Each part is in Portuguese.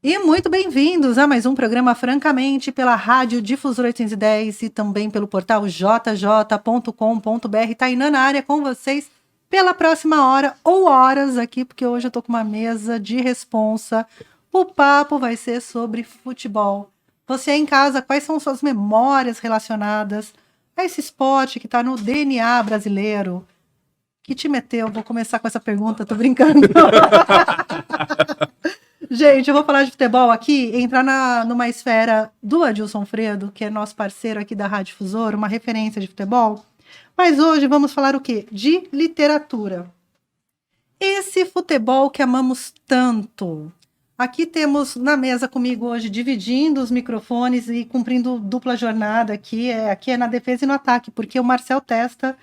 E muito bem-vindos a mais um programa Francamente pela Rádio Difusora 810 e também pelo portal jj.com.br. Tainã na área com vocês pela próxima hora ou horas aqui, porque hoje eu tô com uma mesa de responsa. O papo vai ser sobre futebol. Você em casa, quais são suas memórias relacionadas a esse esporte que está no DNA brasileiro? Que te meteu? Vou começar com essa pergunta, tô brincando. Gente, eu vou falar de futebol aqui, entrar numa esfera do Adilson Fredo, que é nosso parceiro aqui da Rádio Difusora, uma referência de futebol. Mas hoje vamos falar o quê? De literatura. Esse futebol que amamos tanto. Aqui temos na mesa comigo hoje, dividindo os microfones e cumprindo dupla jornada aqui. Aqui é na defesa e no ataque, porque o Marcel Testa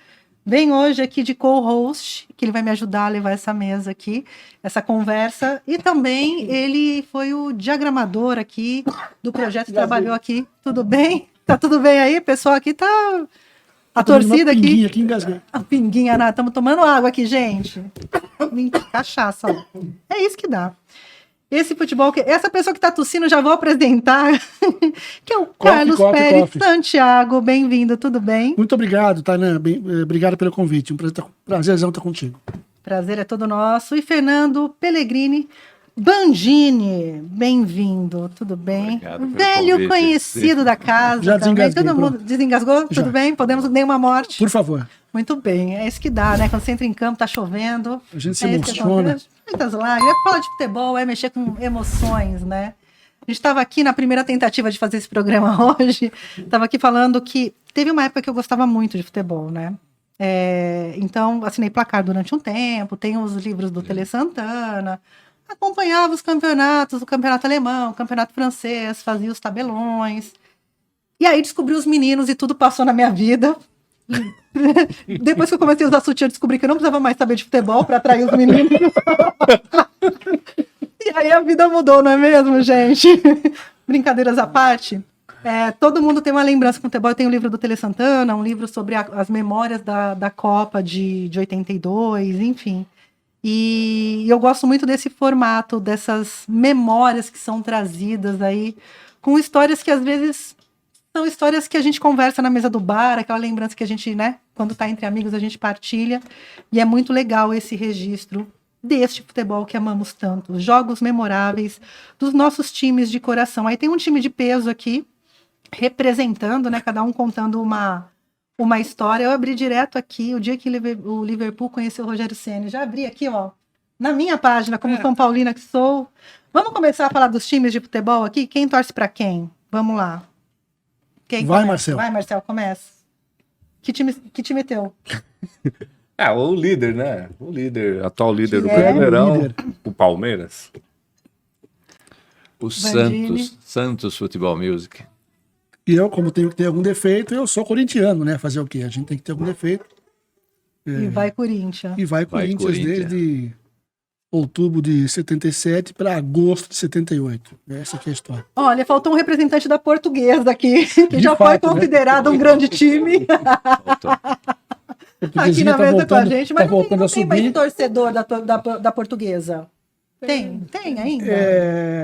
vem hoje aqui de co-host, que ele vai me ajudar a levar essa mesa aqui, essa conversa. E também ele foi o diagramador aqui do projeto, trabalhou aqui. Tudo bem? Tá tudo bem aí? Pessoal, aqui tá... A torcida aqui... Pinguinha aqui engasguei. A pinguinha, nada. Estamos tomando água aqui, gente. Cachaça, ó. É isso que dá. Esse futebol, essa pessoa que está tossindo, já vou apresentar, que é o Carlos Pérez Santiago. Bem-vindo, tudo bem? Muito obrigado, Tainã. Obrigado pelo convite. Prazerzão estar contigo. Prazer é todo nosso. E Fernando Pellegrini Bandini, bem-vindo, tudo bem? Obrigado pelo Velho convite. Conhecido da casa. Já desengasguei. Todo mundo desengasgou? Já. Tudo bem? Podemos nenhuma morte? Por favor. Muito bem, é isso que dá, né? Quando você entra em campo, tá chovendo. A gente se isso que emociona. acontece. Muitas lágrimas. É falar de futebol, é mexer com emoções, né? A gente estava aqui na primeira tentativa de fazer esse programa hoje, estava aqui falando que teve uma época que eu gostava muito de futebol, né? Então, assinei placar durante um tempo, tenho os livros do Tele Santana, acompanhava os campeonatos, o campeonato alemão, o campeonato francês, fazia os tabelões. E aí descobri os meninos e tudo passou na minha vida. Depois que eu comecei a usar sutiã, eu descobri que eu não precisava mais saber de futebol para atrair os meninos. E aí a vida mudou, não é mesmo, gente? Brincadeiras à parte. Todo mundo tem uma lembrança com futebol. Eu tenho o livro do Tele Santana, um livro sobre as memórias da Copa de 82, enfim. E eu gosto muito desse formato, dessas memórias que são trazidas aí, com histórias que às vezes são histórias que a gente conversa na mesa do bar, aquela lembrança que a gente, né, quando tá entre amigos a gente partilha, e é muito legal esse registro deste futebol que amamos tanto, os jogos memoráveis dos nossos times de coração. Aí tem um time de peso aqui, representando, né, cada um contando uma história. Eu abri direto aqui, o dia que o Liverpool conheceu o Rogério Ceni. Já abri aqui, ó, na minha página, como São Paulina que sou. Vamos começar a falar dos times de futebol aqui? Quem torce para quem? Vamos lá. Quem Vai, começa? Marcel. Vai, Marcel, começa. Que time teu? O líder, né? O líder, atual líder do Que é? Brasileirão, Líder. o Palmeiras. O Bandini. Santos Futebol Music. E eu, como tenho que ter algum defeito, eu sou corintiano, né? Fazer o quê? A gente tem que ter algum defeito. E vai Corinthians. E vai Corinthians desde outubro de 77 para agosto de 78. Essa aqui é a história. Olha, faltou um representante da Portuguesa aqui, que De já fato, foi né? considerado um grande time. Faltou. Aqui na mesa com a gente, mas não voltando a tem mais subir. torcedor da Portuguesa. Tem ainda.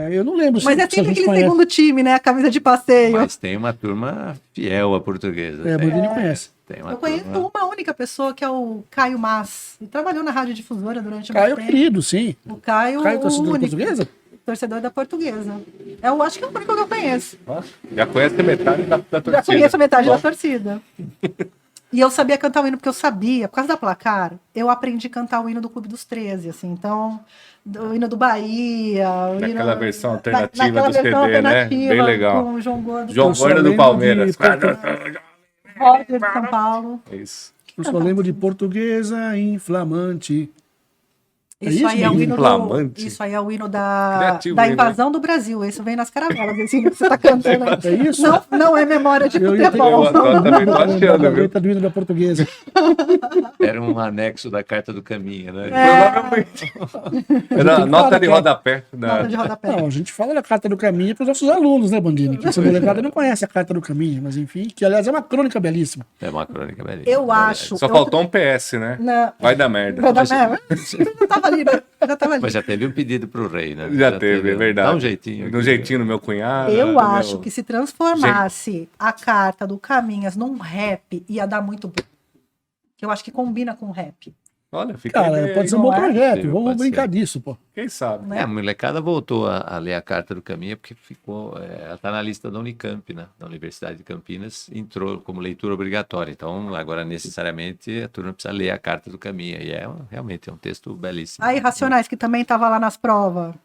Eu não lembro Mas é se a sempre gente aquele conhece. segundo time, né? A camisa de passeio. Mas tem uma turma fiel à portuguesa. A Bandini conhece. Tem uma Eu conheço turma... uma única pessoa, que é o Caio Mas. Ele trabalhou na Rádio Difusora durante muito Caio tempo. querido, sim. O Caio, Caio, o torcedor da único. Portuguesa? Torcedor da Portuguesa. Eu acho que é o único que eu conheço. Nossa, já conhece metade da torcida. Já conheço metade Bom, da torcida. E eu sabia cantar o hino, porque eu sabia, por causa da placar, eu aprendi a cantar o hino do Clube dos 13, assim. Então, o hino do Bahia... Naquela versão alternativa naquela do CD, versão né? alternativa, Bem legal. com o João Gordo. João Eu só Gordo do lembro Palmeiras. de Roger de São Paulo. Isso. Eu só lembro de Portuguesa Inflamante. Isso aí é o hino Inflamante. Isso aí é o hino da Criativo, hein, invasão do Brasil. Isso vem nas caravelas, esse hino que você está cantando aí. É isso? Não é memória de Eu ia ter futebol. Eu também tô achando, da viu? letra do hino da Portuguesa. Era um anexo da carta do caminho, né? É. Provavelmente. Era nota de rodapé. Nota de rodapé. Não, a gente fala da Carta do Caminho para os nossos alunos, né, Bandini? Que essa molecada não conhece a Carta do Caminho, mas enfim, que aliás é uma crônica belíssima. É uma crônica belíssima. Eu acho. Só faltou um PS, né? Vai dar merda. Vai dar merda. Eu não estava ali, né? Já tava ali. Mas já teve um pedido pro rei, né? Já teve, é verdade. Dá um jeitinho. Dá um jeitinho no meu cunhado. Eu no acho meu- que se transformasse a carta do Caminhas num rap, ia dar muito bom. Que eu acho que combina com rap. Olha, fica Cara, ideia, pode ser um hein? bom não é? projeto. Possível, Vamos pode brincar ser. disso, pô. Quem sabe? Né? A molecada voltou a ler a carta do Caminha porque ficou, ela está na lista da Unicamp, né? Da Universidade de Campinas, entrou como leitura obrigatória. Então, agora, necessariamente, a turma precisa ler a carta do Caminha. E realmente é um texto belíssimo. Aí, Racionais, que também tava lá nas provas.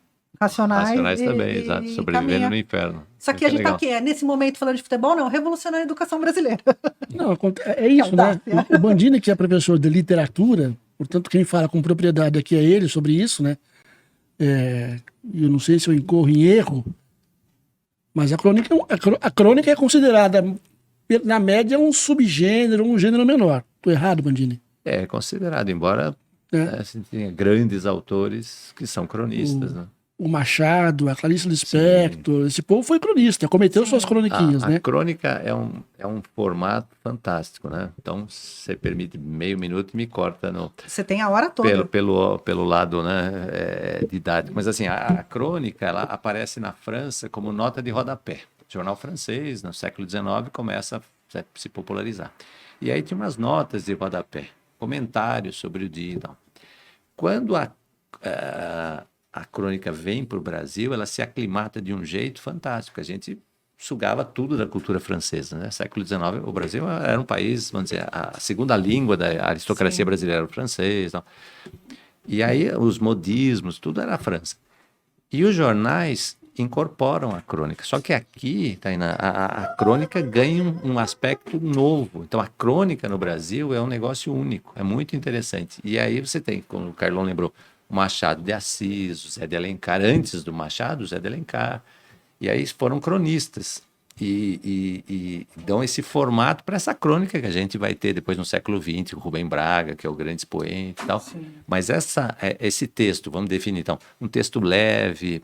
Racionais também, exato. e Sobrevivendo Caminha. no inferno. Isso aqui a Muito gente tá legal. aqui, nesse momento falando de futebol, não, revolucionando a educação brasileira. Não, é isso, né? audácia. O Bandini, que é professor de literatura, portanto, quem fala com propriedade aqui é ele sobre isso, né? Eu não sei se eu incorro em erro, mas a crônica é considerada, na média, um subgênero, um gênero menor. Tô errado, Bandini? É considerado, embora É. assim, tenha grandes autores que são cronistas, né? O Machado, a Clarice Lispector, esse povo foi cronista, cometeu suas croniquinhas, A né? crônica é um formato fantástico, né? Então, se você permite meio minuto, me corta Você tem a hora toda. pelo lado, né, didático. Mas assim, a crônica, ela aparece na França como nota de rodapé. O jornal francês, no século XIX, começa a se popularizar. E aí tinha umas notas de rodapé, comentários sobre o dia e tal. Quando a crônica vem para o Brasil, ela se aclimata de um jeito fantástico. A gente sugava tudo da cultura francesa, né? Século XIX, o Brasil era um país, vamos dizer, a segunda língua da aristocracia Sim. brasileira era o francês. Tal. E aí os modismos, tudo era a França. E os jornais incorporam a crônica. Só que aqui, Tainá, a crônica ganha um aspecto novo. Então, a crônica no Brasil é um negócio único, é muito interessante. E aí você tem, como o Carlão lembrou, o Machado de Assis, o Zé de Alencar, antes do Machado, o Zé de Alencar. E aí foram cronistas e dão esse formato para essa crônica que a gente vai ter depois no século XX, o Rubem Braga, que é o grande expoente e tal. Sim. Mas esse texto, vamos definir então, um texto leve,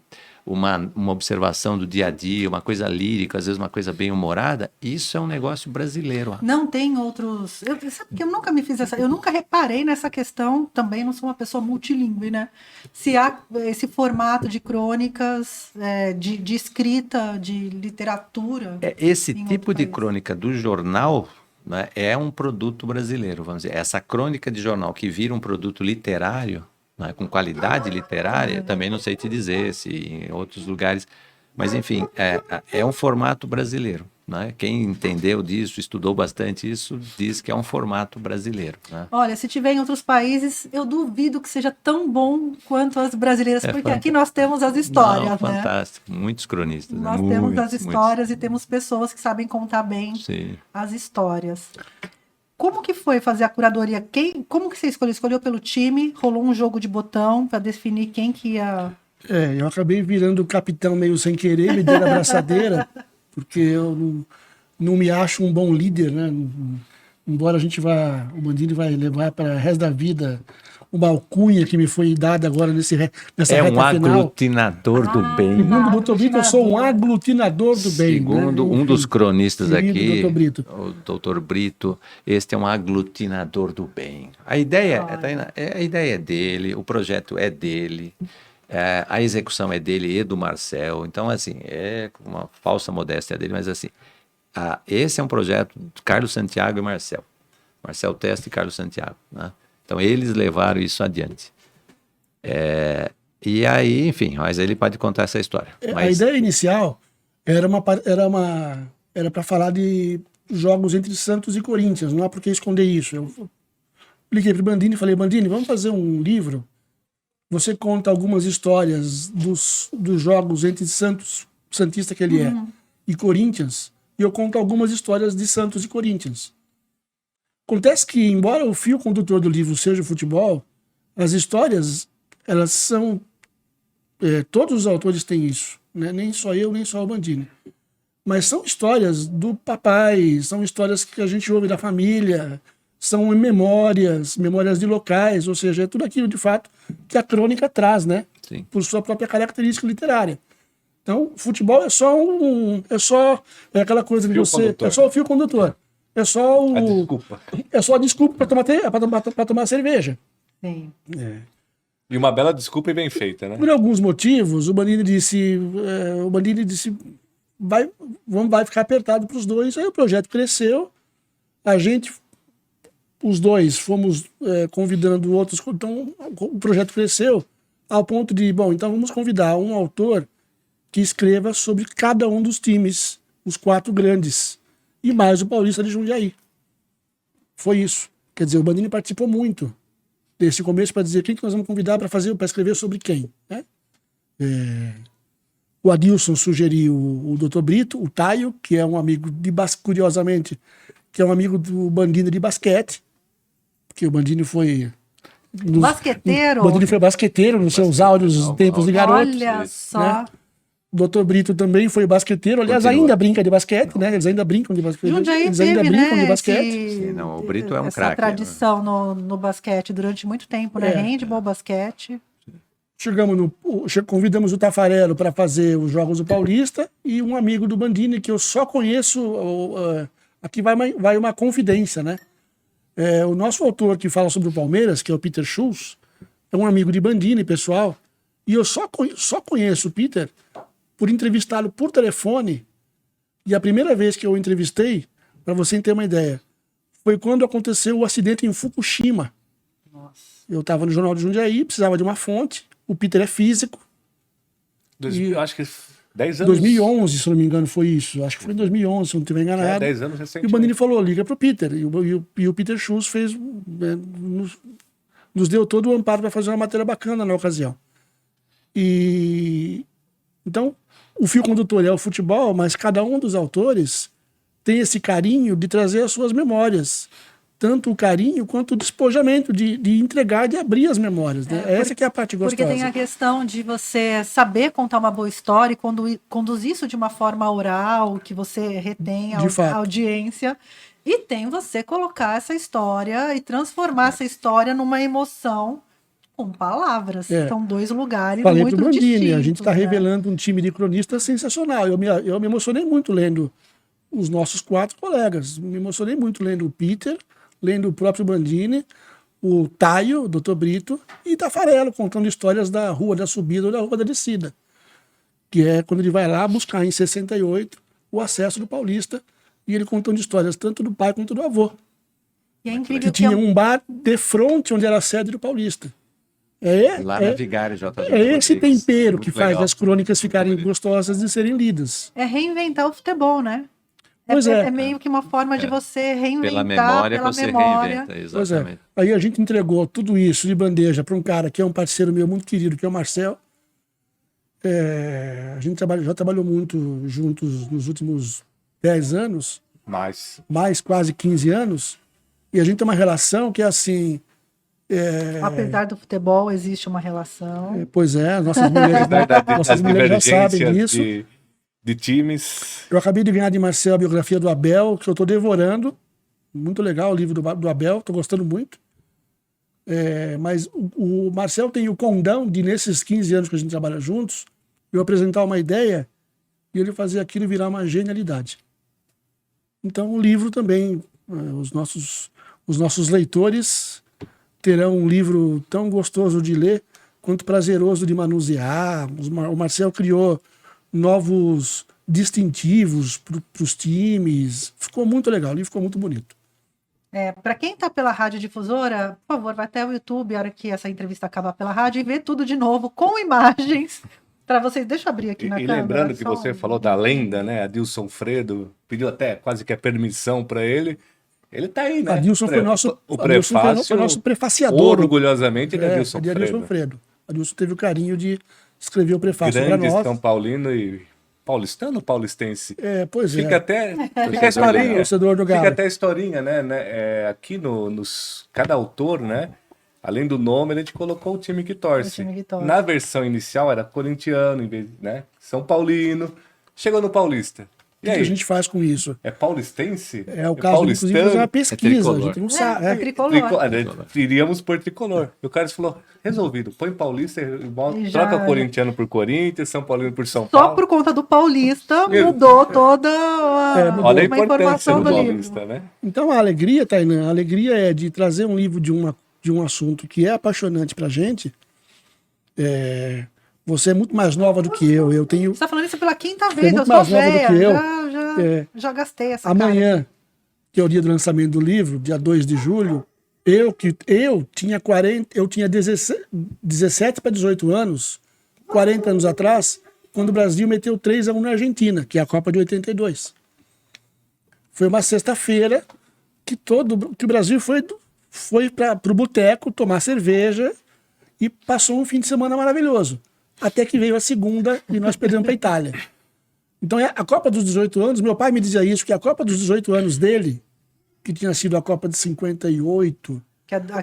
uma observação do dia a dia, uma coisa lírica, às vezes uma coisa bem humorada, isso é um negócio brasileiro. Não tem outros. Sabe que eu nunca me fiz essa. Eu nunca reparei nessa questão. Também não sou uma pessoa multilingüe, né? Se há esse formato de crônicas, de escrita, de literatura. Esse em tipo outro de país. crônica do jornal, né, é um produto brasileiro, vamos dizer. Essa crônica de jornal que vira um produto literário, né, com qualidade literária, também não sei te dizer se em outros lugares, mas enfim, é um formato brasileiro. Né? Quem entendeu disso, estudou bastante isso, diz que é um formato brasileiro. Né? Olha, se tiver em outros países, eu duvido que seja tão bom quanto as brasileiras, porque fantástico. aqui nós temos as histórias, Não, né? fantástico, muitos cronistas. Nós né? temos as Muitos, histórias e temos pessoas que sabem contar bem muitos. Sim. as histórias. Como que foi fazer a curadoria? Como que você escolheu? Escolheu pelo time? Rolou um jogo de botão para definir quem que ia... Eu acabei virando o capitão meio sem querer, me deram a abraçadeira, porque eu não me acho um bom líder, né? Embora o Bandini vai levar para o resto da vida uma alcunha que me foi dada agora nessa É reta um final. aglutinador do bem. Segundo o Dr. Brito, eu sou um aglutinador do bem. Segundo né? um dos cronistas querido aqui, Dr. Brito. o Dr. Brito, este é um aglutinador do bem. A ideia, a ideia é dele, o projeto é dele, a execução é dele e do Marcel. Então, assim, é uma falsa modéstia dele, mas assim, esse é um projeto de Carlos Santiago e Marcel. Marcel Testa e Carlos Santiago. Né? Então, eles levaram isso adiante. E aí, enfim, mas ele pode contar essa história. A Mas, ideia inicial era para falar de jogos entre Santos e Corinthians, não há por que esconder isso. Eu liguei para o Bandini e falei, Bandini, vamos fazer um livro. Você conta algumas histórias dos jogos entre Santos, Santista que ele é, e Corinthians, e eu conto algumas histórias de Santos e Corinthians. Acontece que, embora o fio condutor do livro seja o futebol, as histórias, elas são... todos os autores têm isso, né? Nem só eu, nem só o Bandini. Mas são histórias do papai, são histórias que a gente ouve da família, são memórias de locais, ou seja, é tudo aquilo, de fato, que a crônica traz, né? sim. Por sua própria característica literária. Então, futebol é só aquela coisa de Fio você... condutor. É só o fio condutor. É só Desculpa. É só a desculpa para tomar cerveja. Sim. E uma bela desculpa e bem feita, né? Por alguns motivos, o Bandini disse, vai ficar apertado para os dois. Aí o projeto cresceu, os dois fomos convidando outros, então o projeto cresceu ao ponto de, então vamos convidar um autor que escreva sobre cada um dos times, os 4 grandes, e mais o Paulista de Jundiaí. Foi isso. Quer dizer, o Bandini participou muito desse começo para dizer quem que nós vamos convidar para escrever sobre quem, né? O Adilson sugeriu o Dr. Brito, o Taio, que é um amigo curiosamente, que é um amigo do Bandini de basquete, porque o Bandini foi Basqueteiro. O Bandini foi basqueteiro nos seus áureos tempos de garoto. Olha só. Né? O Dr. Brito também foi basqueteiro, aliás, ainda brinca de basquete, né? Eles ainda brincam de basquete. Eles ainda brincam de basquete. Sim, não, o Brito é um essa craque. Tradição no basquete durante muito tempo, né? Handball, basquete. Convidamos o Tafarello para fazer os Jogos do Paulista e um amigo do Bandini que eu só conheço. Aqui vai uma confidência, né? O nosso autor que fala sobre o Palmeiras, que é o Peter Schultz, é um amigo de Bandini, pessoal, e eu só conheço o Peter por entrevistá-lo por telefone. E a primeira vez que eu o entrevistei, para você ter uma ideia, foi quando aconteceu o acidente em Fukushima. Nossa. Eu estava no Jornal de Jundiaí, precisava de uma fonte. O Peter é físico. Acho que 10 anos. 2011, se não me engano, foi isso. Acho que foi em 2011, se não estiver enganado. 10 anos E recentemente. o Bandini falou, liga para o Peter. E o Peter Schultz nos deu todo o amparo para fazer uma matéria bacana na ocasião. Então, o fio condutor é o futebol, mas cada um dos autores tem esse carinho de trazer as suas memórias. Tanto o carinho quanto o despojamento de entregar, de abrir as memórias. Né? Essa que é a parte gostosa. Porque tem a questão de você saber contar uma boa história e conduzir isso de uma forma oral, que você retém a audiência. E tem você colocar essa história e transformar essa história numa emoção com palavras. São 2 lugares Falei muito pro Bandini, distintos. a gente está revelando um time de cronistas sensacional. Eu me emocionei muito lendo os nossos 4 colegas. Me emocionei muito lendo o Peter, lendo o próprio Bandini, o Taio, o Dr. Brito e Tafarello, contando histórias da Rua da Subida ou da Rua da Descida, que é quando ele vai lá buscar em 68 o acesso do Paulista, e ele contando histórias tanto do pai quanto do avô. E é incrível que tinha um bar de frente onde era a sede do Paulista. Lá na Vigário JJ. Esse tempero que faz legal. as crônicas ficarem gostosas de serem lidas. É reinventar o futebol, né? Pois é. É meio que uma forma de você reinventar Pela memória pela você memória. reinventa, Pois é. exatamente. Aí a gente entregou tudo isso de bandeja para um cara que é um parceiro meu muito querido, que é o Marcel. A gente já trabalhou muito juntos nos últimos 10 anos, mais quase 15 anos, e a gente tem uma relação que é assim... Apesar do futebol, existe uma relação. Pois é, nossas mulheres já sabem disso. De times. Eu acabei de ganhar de Marcel a biografia do Abel, que eu estou devorando. Muito legal o livro do Abel, estou gostando muito. Mas o Marcel tem o condão de, nesses 15 anos que a gente trabalha juntos, eu apresentar uma ideia e ele fazer aquilo virar uma genialidade. Então o livro também, os nossos leitores terão um livro tão gostoso de ler quanto prazeroso de manusear. O Marcel criou novos distintivos para os times. Ficou muito legal, o livro ficou muito bonito. Para quem está pela Rádio Difusora, por favor, vai até o YouTube, a hora que essa entrevista acabar pela rádio, e vê tudo de novo, com imagens, para vocês. Deixa eu abrir aqui na câmera. E lembrando que você falou da lenda, né? Adilson Fredo pediu até quase que a permissão para ele. Ele tá aí, né? Adilson foi nosso prefaciador. Orgulhosamente, ele é Adilson Fredo. Adilson teve o carinho de escrever o prefácio para nós. São Paulino e paulistano ou paulistense? Pois é. Fica a historinha. Torcedor do Galo. Fica até a historinha, né? Aqui cada autor, né? Além do nome, a gente colocou o time que torce. Na versão inicial era corintiano, em vez, né? São Paulino. Chegou no Paulista. O que a gente faz com isso? É paulistense? É o caso, inclusive, de fazer uma pesquisa. A gente não sabe. Tricolor. Iríamos por tricolor. E o cara falou, resolvido, põe paulista, troca corintiano por Corinthians, São Paulino por São Paulo. Só por conta do paulista mudou toda olha a importância informação do do paulista, livro. né? Então a alegria, Tainan, é de trazer um livro de um assunto que é apaixonante pra gente Você é muito mais nova do que eu. Eu tenho. Você tá falando isso pela quinta Você é vez, muito eu sou mais nova do velha. que eu. Já gastei essa Amanhã, que é o dia do lançamento do livro, dia 2 de julho, eu tinha 17 para 18 anos, 40 anos atrás, quando o Brasil meteu 3-1 na Argentina, que é a Copa de 82. Foi uma sexta-feira que o Brasil foi para o boteco tomar cerveja e passou um fim de semana maravilhoso. Até que veio a segunda e nós perdemos para a Itália. Então, a Copa dos 18 anos, meu pai me dizia isso, que a Copa dos 18 anos dele, que tinha sido a Copa de 58...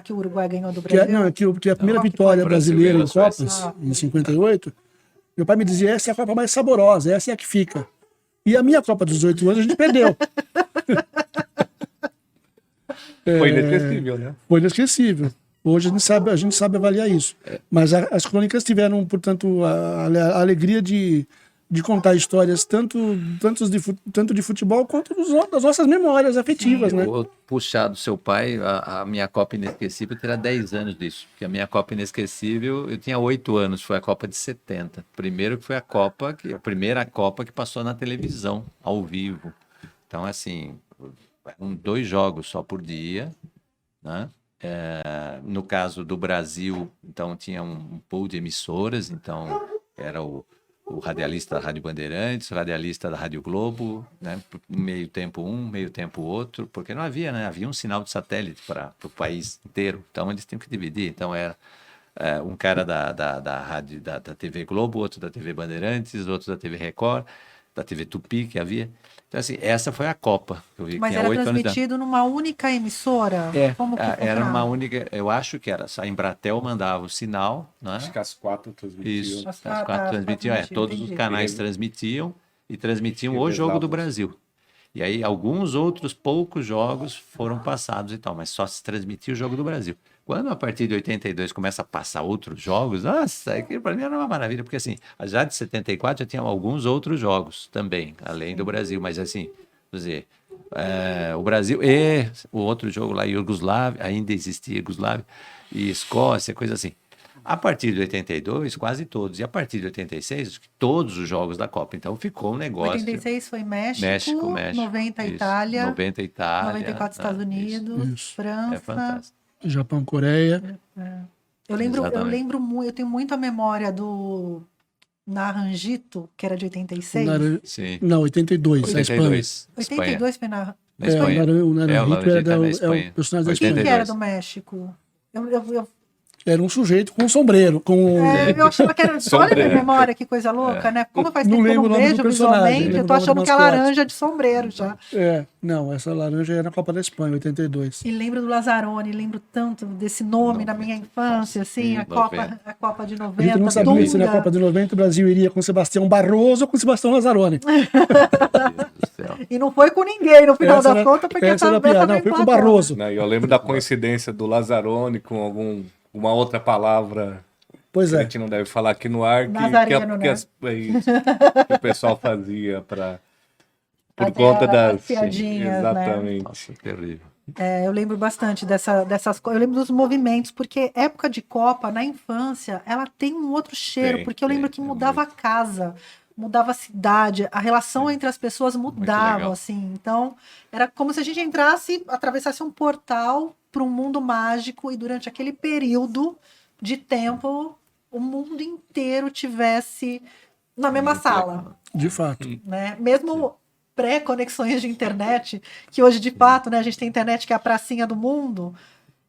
Que o Uruguai ganhou do Brasil? Que a primeira vitória brasileira em Copas, em 58, meu pai me dizia, essa é a Copa mais saborosa, essa é a que fica. E a minha Copa dos 18 anos a gente perdeu. Foi inesquecível, né? Foi inesquecível. Hoje a gente sabe avaliar isso. Mas as crônicas tiveram, portanto, a alegria de contar histórias tanto de futebol quanto das nossas memórias afetivas, né? Eu vou puxar do seu pai, a minha Copa Inesquecível terá 10 anos disso. Porque a minha Copa Inesquecível, eu tinha 8 anos, foi a Copa de 70. Primeiro que foi a primeira Copa que passou na televisão, ao vivo. Então, assim, eram 2 jogos só por dia, né? No caso do Brasil, então tinha um pool de emissoras, então era o radialista da Rádio Bandeirantes, o radialista da Rádio Globo, né? Meio tempo um, meio tempo outro, porque não havia, né? Havia um sinal de satélite para o país inteiro, então eles tinham que dividir. Então era um cara da rádio da TV Globo, outro da TV Bandeirantes, outro da TV Record, da TV Tupi que havia. Então, assim, essa foi a Copa que eu vi. Mas era transmitido numa única emissora? Como que era uma única, eu acho que era, a Embratel mandava o sinal, né? Acho que as 4 transmitiam. Isso, as 4 transmitiam, todos os canais transmitiam e transmitiam o Jogo do Brasil. E aí alguns outros poucos jogos foram passados e tal, mas só se transmitia o Jogo do Brasil. Quando a partir de 82 começa a passar outros jogos, nossa, aquilo para mim era uma maravilha, porque assim, já de 74 já tinha alguns outros jogos também, além do Brasil, mas assim, quer dizer, o Brasil e o outro jogo lá, Iugoslávia, ainda existia Iugoslávia, e Escócia, coisa assim. A partir de 82, quase todos. E a partir de 86, todos os jogos da Copa. Então ficou um negócio. 86 foi México. 90 isso. Itália. 90 Itália. 94 Estados Unidos. Isso. França. É fantástico. Japão, Coreia. Eu lembro muito, eu tenho muita memória do Naranjito, que era de 86. Sim. Não, 82, a Espanha. 82 foi na Espanha. O Naranjito era o personagem da Quem Espanha. que era do México? Era um sujeito com um sombreiro. Eu achava que era. Olha a minha memória, que coisa louca, né? Como faz tempo que eu não vejo visualmente, eu tô achando que é laranja de sombreiro já. Não, essa laranja era na Copa da Espanha, 82. E lembro do Lazzaroni, lembro tanto desse nome na minha infância, assim, a Copa de 90. A gente não sabia se na Copa de 90 o Brasil iria com Sebastião Barroso ou com Sebastião Lazzaroni. E não foi com ninguém no final das contas, porque essa não, foi com o Barroso. Eu lembro da coincidência do Lazzaroni com uma outra palavra pois que a gente não deve falar aqui no ar, que o pessoal fazia por conta das piadinhas, exatamente. Né? Nossa, terrível. Eu lembro bastante dessas coisas. Eu lembro dos movimentos, porque época de Copa, na infância, ela tem um outro cheiro, porque eu lembro que mudava a casa, mudava a cidade, a relação entre as pessoas mudava, assim. Então, era como se a gente atravessasse um portal para um mundo mágico e durante aquele período de tempo o mundo inteiro tivesse na mesma sala. De fato. Né? Mesmo pré-conexões de internet, que hoje de fato, né, a gente tem internet que é a pracinha do mundo.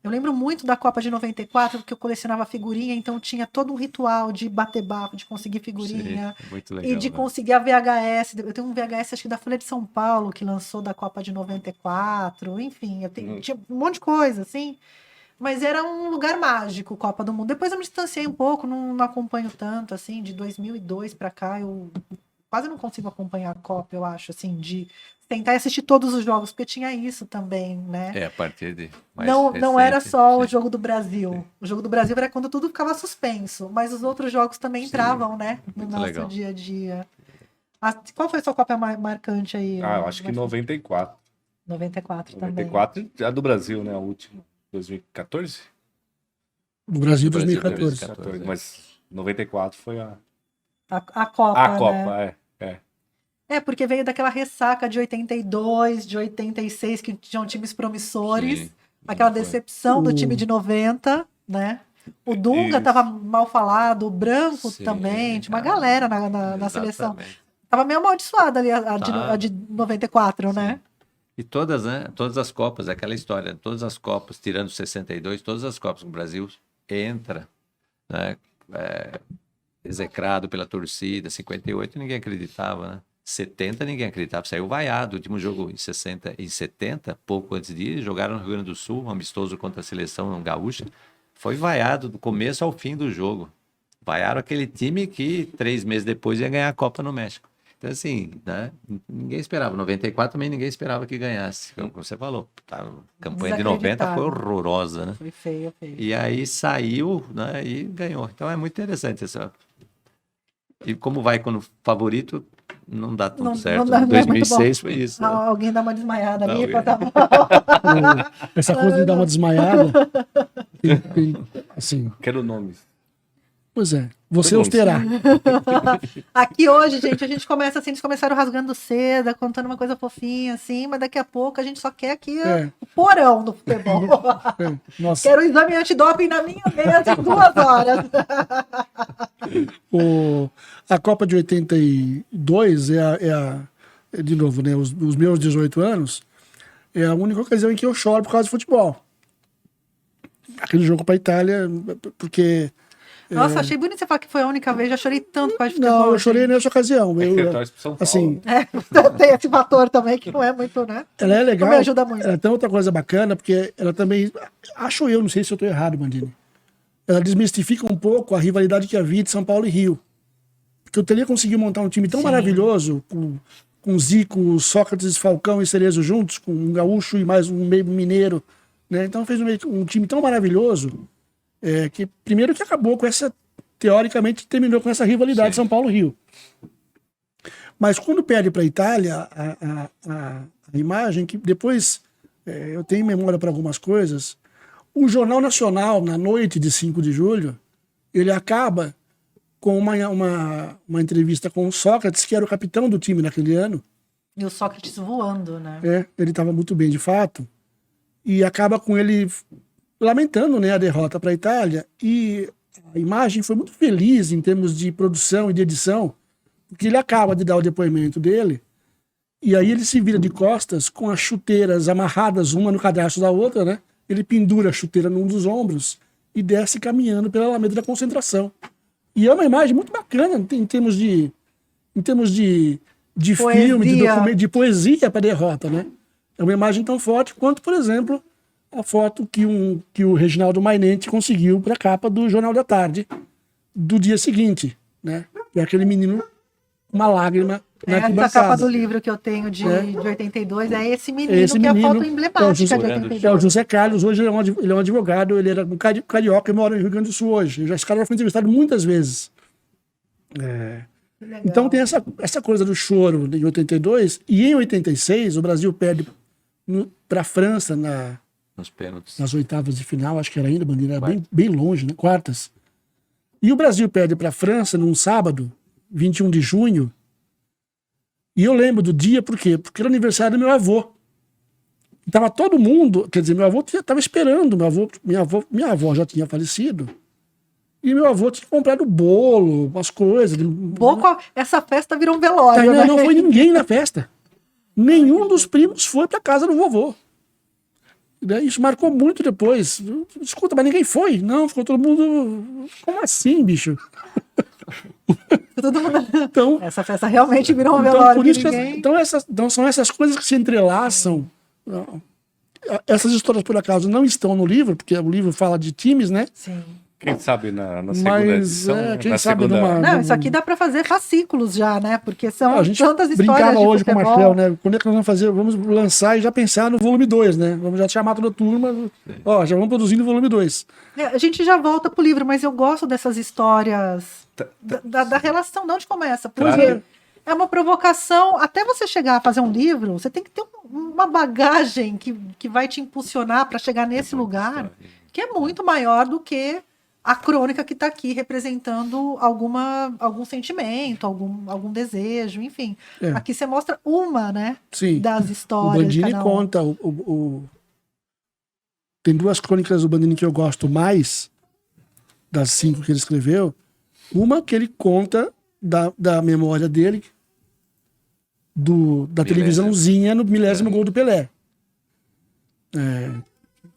Eu lembro muito da Copa de 94, porque eu colecionava figurinha, então tinha todo um ritual de bater bafo, de conseguir figurinha. Sim, muito legal, e de conseguir a VHS. Eu tenho um VHS, acho que da Folha de São Paulo, que lançou da Copa de 94. Enfim, tinha um monte de coisa, assim. Mas era um lugar mágico, Copa do Mundo. Depois eu me distanciei um pouco, não acompanho tanto, assim, de 2002 para cá, eu quase não consigo acompanhar a Copa, eu acho, assim, de tentar assistir todos os jogos, porque tinha isso também, né? A partir de não era só o Jogo do Brasil. Sim. O Jogo do Brasil era quando tudo ficava suspenso, mas os outros jogos também entravam, né? No nosso dia a dia. Qual foi a sua Copa marcante aí? Eu acho que 94. 94 também. 94 é a do Brasil, né? A última. 2014? O Brasil 2014. 2014. Mas 94 foi a Copa, Copa, né? Porque veio daquela ressaca de 82, de 86, que tinham times promissores. Sim, aquela foi. decepção do time de 90, né? O Dunga estava mal falado, o Branco Sim, também, tinha uma cara. galera na seleção. Exatamente. Tava meio amaldiçoada ali a de 94, Sim. né? E todas, né? Todas as Copas, aquela história, todas as Copas, tirando 62, todas as Copas que o Brasil entra, né? Execrado pela torcida, 58 ninguém acreditava, né? 70 ninguém acreditava, saiu vaiado. O último jogo em 70, pouco antes de ir, jogaram no Rio Grande do Sul, um amistoso contra a seleção gaúcha, foi vaiado do começo ao fim do jogo. Vaiaram aquele time que 3 meses depois ia ganhar a Copa no México. Então, assim, né? Ninguém esperava. 94 também ninguém esperava que ganhasse, como você falou. A campanha de 90 foi horrorosa, né? Foi feio. E aí saiu, né? E ganhou. Então é muito interessante essa. E como vai quando favorito, não dá tudo certo. Não 2006 foi isso. Né? Alguém dá uma desmaiada ali. Essa coisa de dar uma desmaiada. Assim. Quero nomes. Pois é, você os terá. Aqui hoje, gente, a gente começa assim, eles começaram rasgando seda, contando uma coisa fofinha, assim, mas daqui a pouco a gente só quer aqui o porão do futebol. Nossa. Quero o exame antidoping na minha mesa em 2 horas. A Copa de 82 de novo, né? Os meus 18 anos é a única ocasião em que eu choro por causa de futebol. Aquele jogo para a Itália, porque. Nossa, achei bonito você falar que foi a única vez, já chorei tanto por causa de futebol. Não, eu chorei nessa ocasião. Assim, tem esse fator também que não é muito, né? Ela é legal. Não me ajuda muito. Ela tem outra coisa bacana, porque ela também. Acho eu, não sei se eu estou errado, Bandini. Ela desmistifica um pouco a rivalidade que havia de São Paulo e Rio. Porque o Tele conseguiu montar um time tão maravilhoso, com Zico, Sócrates, Falcão e Cerezo juntos, com um gaúcho e mais um meio mineiro. Né? Então fez um time tão maravilhoso, que primeiro que acabou com essa, teoricamente, terminou com essa rivalidade São Paulo-Rio. Mas quando perde para a Itália, a imagem que depois, eu tenho memória para algumas coisas, o Jornal Nacional, na noite de 5 de julho, ele acaba com uma entrevista com o Sócrates, que era o capitão do time naquele ano. E o Sócrates voando, né? Ele estava muito bem, de fato. E acaba com ele lamentando, né, a derrota para a Itália. E a imagem foi muito feliz em termos de produção e de edição, porque ele acaba de dar o depoimento dele, e aí ele se vira de costas com as chuteiras amarradas uma no cadastro da outra, né? Ele pendura a chuteira num dos ombros e desce caminhando pela Alameda da Concentração. E é uma imagem muito bacana em termos de filme, de poesia para a derrota, né? É uma imagem tão forte quanto, por exemplo, a foto que o Reginaldo Mainente conseguiu para a capa do Jornal da Tarde do dia seguinte, né? É aquele menino com uma lágrima na arquibancada. Essa capa do livro que eu tenho de 82 é esse menino que é a foto emblemática de 82. É o José Carlos, hoje ele é um advogado, ele era um carioca e mora no Rio Grande do Sul hoje. Esse cara já foi entrevistado muitas vezes. Então tem essa coisa do choro em 82, e em 86 o Brasil perde para a França nos pênaltis. Nas oitavas de final, acho que era ainda, Bandeira, era bem longe, né? Quartas. E o Brasil perde para a França num sábado, 21 de junho, e eu lembro do dia, por quê? Porque era aniversário do meu avô. E tava todo mundo, quer dizer, meu avô estava esperando, minha avó já tinha falecido, e meu avô tinha comprado bolo, umas coisas. Essa festa virou um velório, né? Não foi ninguém na festa. Nenhum dos primos foi para casa do vovô. Isso marcou muito depois. Escuta, mas ninguém foi. Não, ficou todo mundo... Como assim, bicho? Então, essa festa realmente virou um velório. Então são essas coisas que se entrelaçam. Essas histórias, por acaso, não estão no livro, porque o livro fala de times, né? Sim. Quem sabe na segunda edição. Quem sabe numa... Não, isso aqui dá para fazer fascículos já, né? Porque são a gente tantas histórias brincava de hoje futebol. com o Marcel, né? Quando é que nós vamos fazer? Vamos lançar e já pensar no volume 2, né? Vamos já chamar toda a turma. Ó, já vamos produzindo o volume 2. A gente já volta pro livro, mas eu gosto dessas histórias da relação, de onde começa. Porque é uma provocação. Até você chegar a fazer um livro, você tem que ter uma bagagem que vai te impulsionar para chegar nesse lugar, que é muito maior do que a crônica que está aqui representando algum sentimento, algum desejo, enfim. É. Aqui você mostra uma, né? Sim. Das O histórias. Bandini cada um. conta. Tem 2 crônicas do Bandini que eu gosto mais, das 5 que ele escreveu. Uma que ele conta da memória dele, da televisãozinha no milésimo gol do Pelé.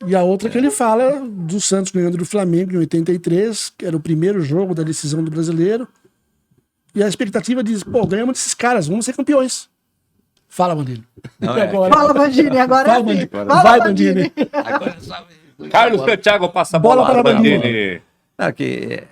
E a outra que ele fala do Santos ganhando do Flamengo em 83, que era o primeiro jogo da decisão do Brasileiro. E a expectativa diz, ganhamos desses caras, vamos ser campeões. Fala, Bandini. Fala, Bandini, agora Fala, sim. Bandini. Vai, Bandini. Agora só... Carlos Santiago passa a bola para Bandini. Não, que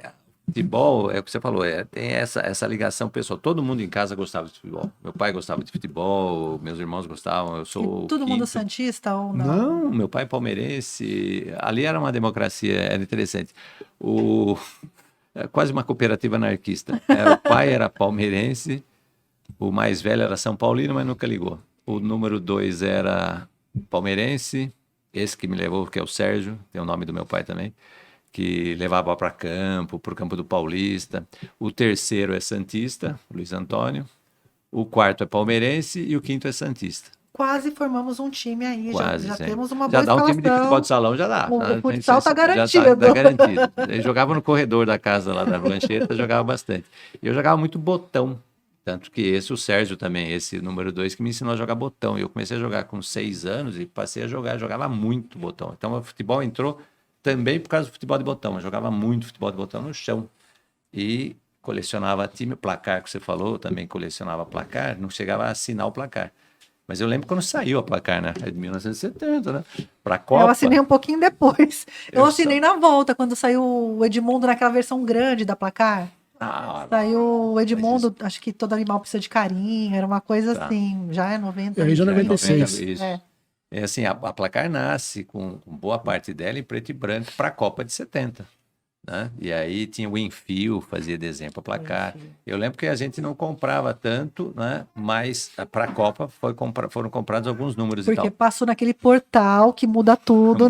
futebol, é o que você falou, tem essa ligação pessoal. Todo mundo em casa gostava de futebol. Meu pai gostava de futebol, meus irmãos gostavam, eu sou E todo mundo quinto. santista ou não? Não, meu pai é palmeirense. Ali era uma democracia, era interessante. É quase uma cooperativa anarquista. O pai era palmeirense, o mais velho era São Paulino, mas nunca ligou. O número 2 era palmeirense, esse que me levou, que é o Sérgio, tem o nome do meu pai também, que levava para campo, para o campo do Paulista. O terceiro é santista, Luiz Antônio. O quarto é palmeirense e o quinto é santista. Quase formamos um time aí, Quase, já sim. temos uma Já boa dá um escalação. time de futebol de salão, já dá. O futsal tá Já garantido. tá garantido. Eu jogava no corredor da casa lá da Blancheta, jogava bastante. E eu jogava muito botão. Tanto que o Sérgio também, esse número 2, que me ensinou a jogar botão. Eu comecei a jogar com 6 anos e passei a jogava muito botão. Então o futebol entrou também por causa do futebol de botão. Eu jogava muito futebol de botão no chão. E colecionava time, placar que você falou, eu também colecionava placar, não chegava a assinar o placar. Mas eu lembro quando saiu a placar, né? É de 1970, né? Pra Copa. Eu assinei um pouquinho depois. Eu assinei na volta, quando saiu o Edmundo naquela versão grande da placar. Saiu o Edmundo, acho que todo animal precisa de carinho, era uma coisa assim, já é 90. Aí já é 96. Isso. É assim, a placar nasce com boa parte dela em preto e branco para a Copa de 70. Né? E aí tinha o Enfio, fazia desenho para placar. Eu lembro que a gente não comprava tanto, né? Mas para a Copa foram comprados alguns números e tal. Porque passou naquele portal que muda tudo.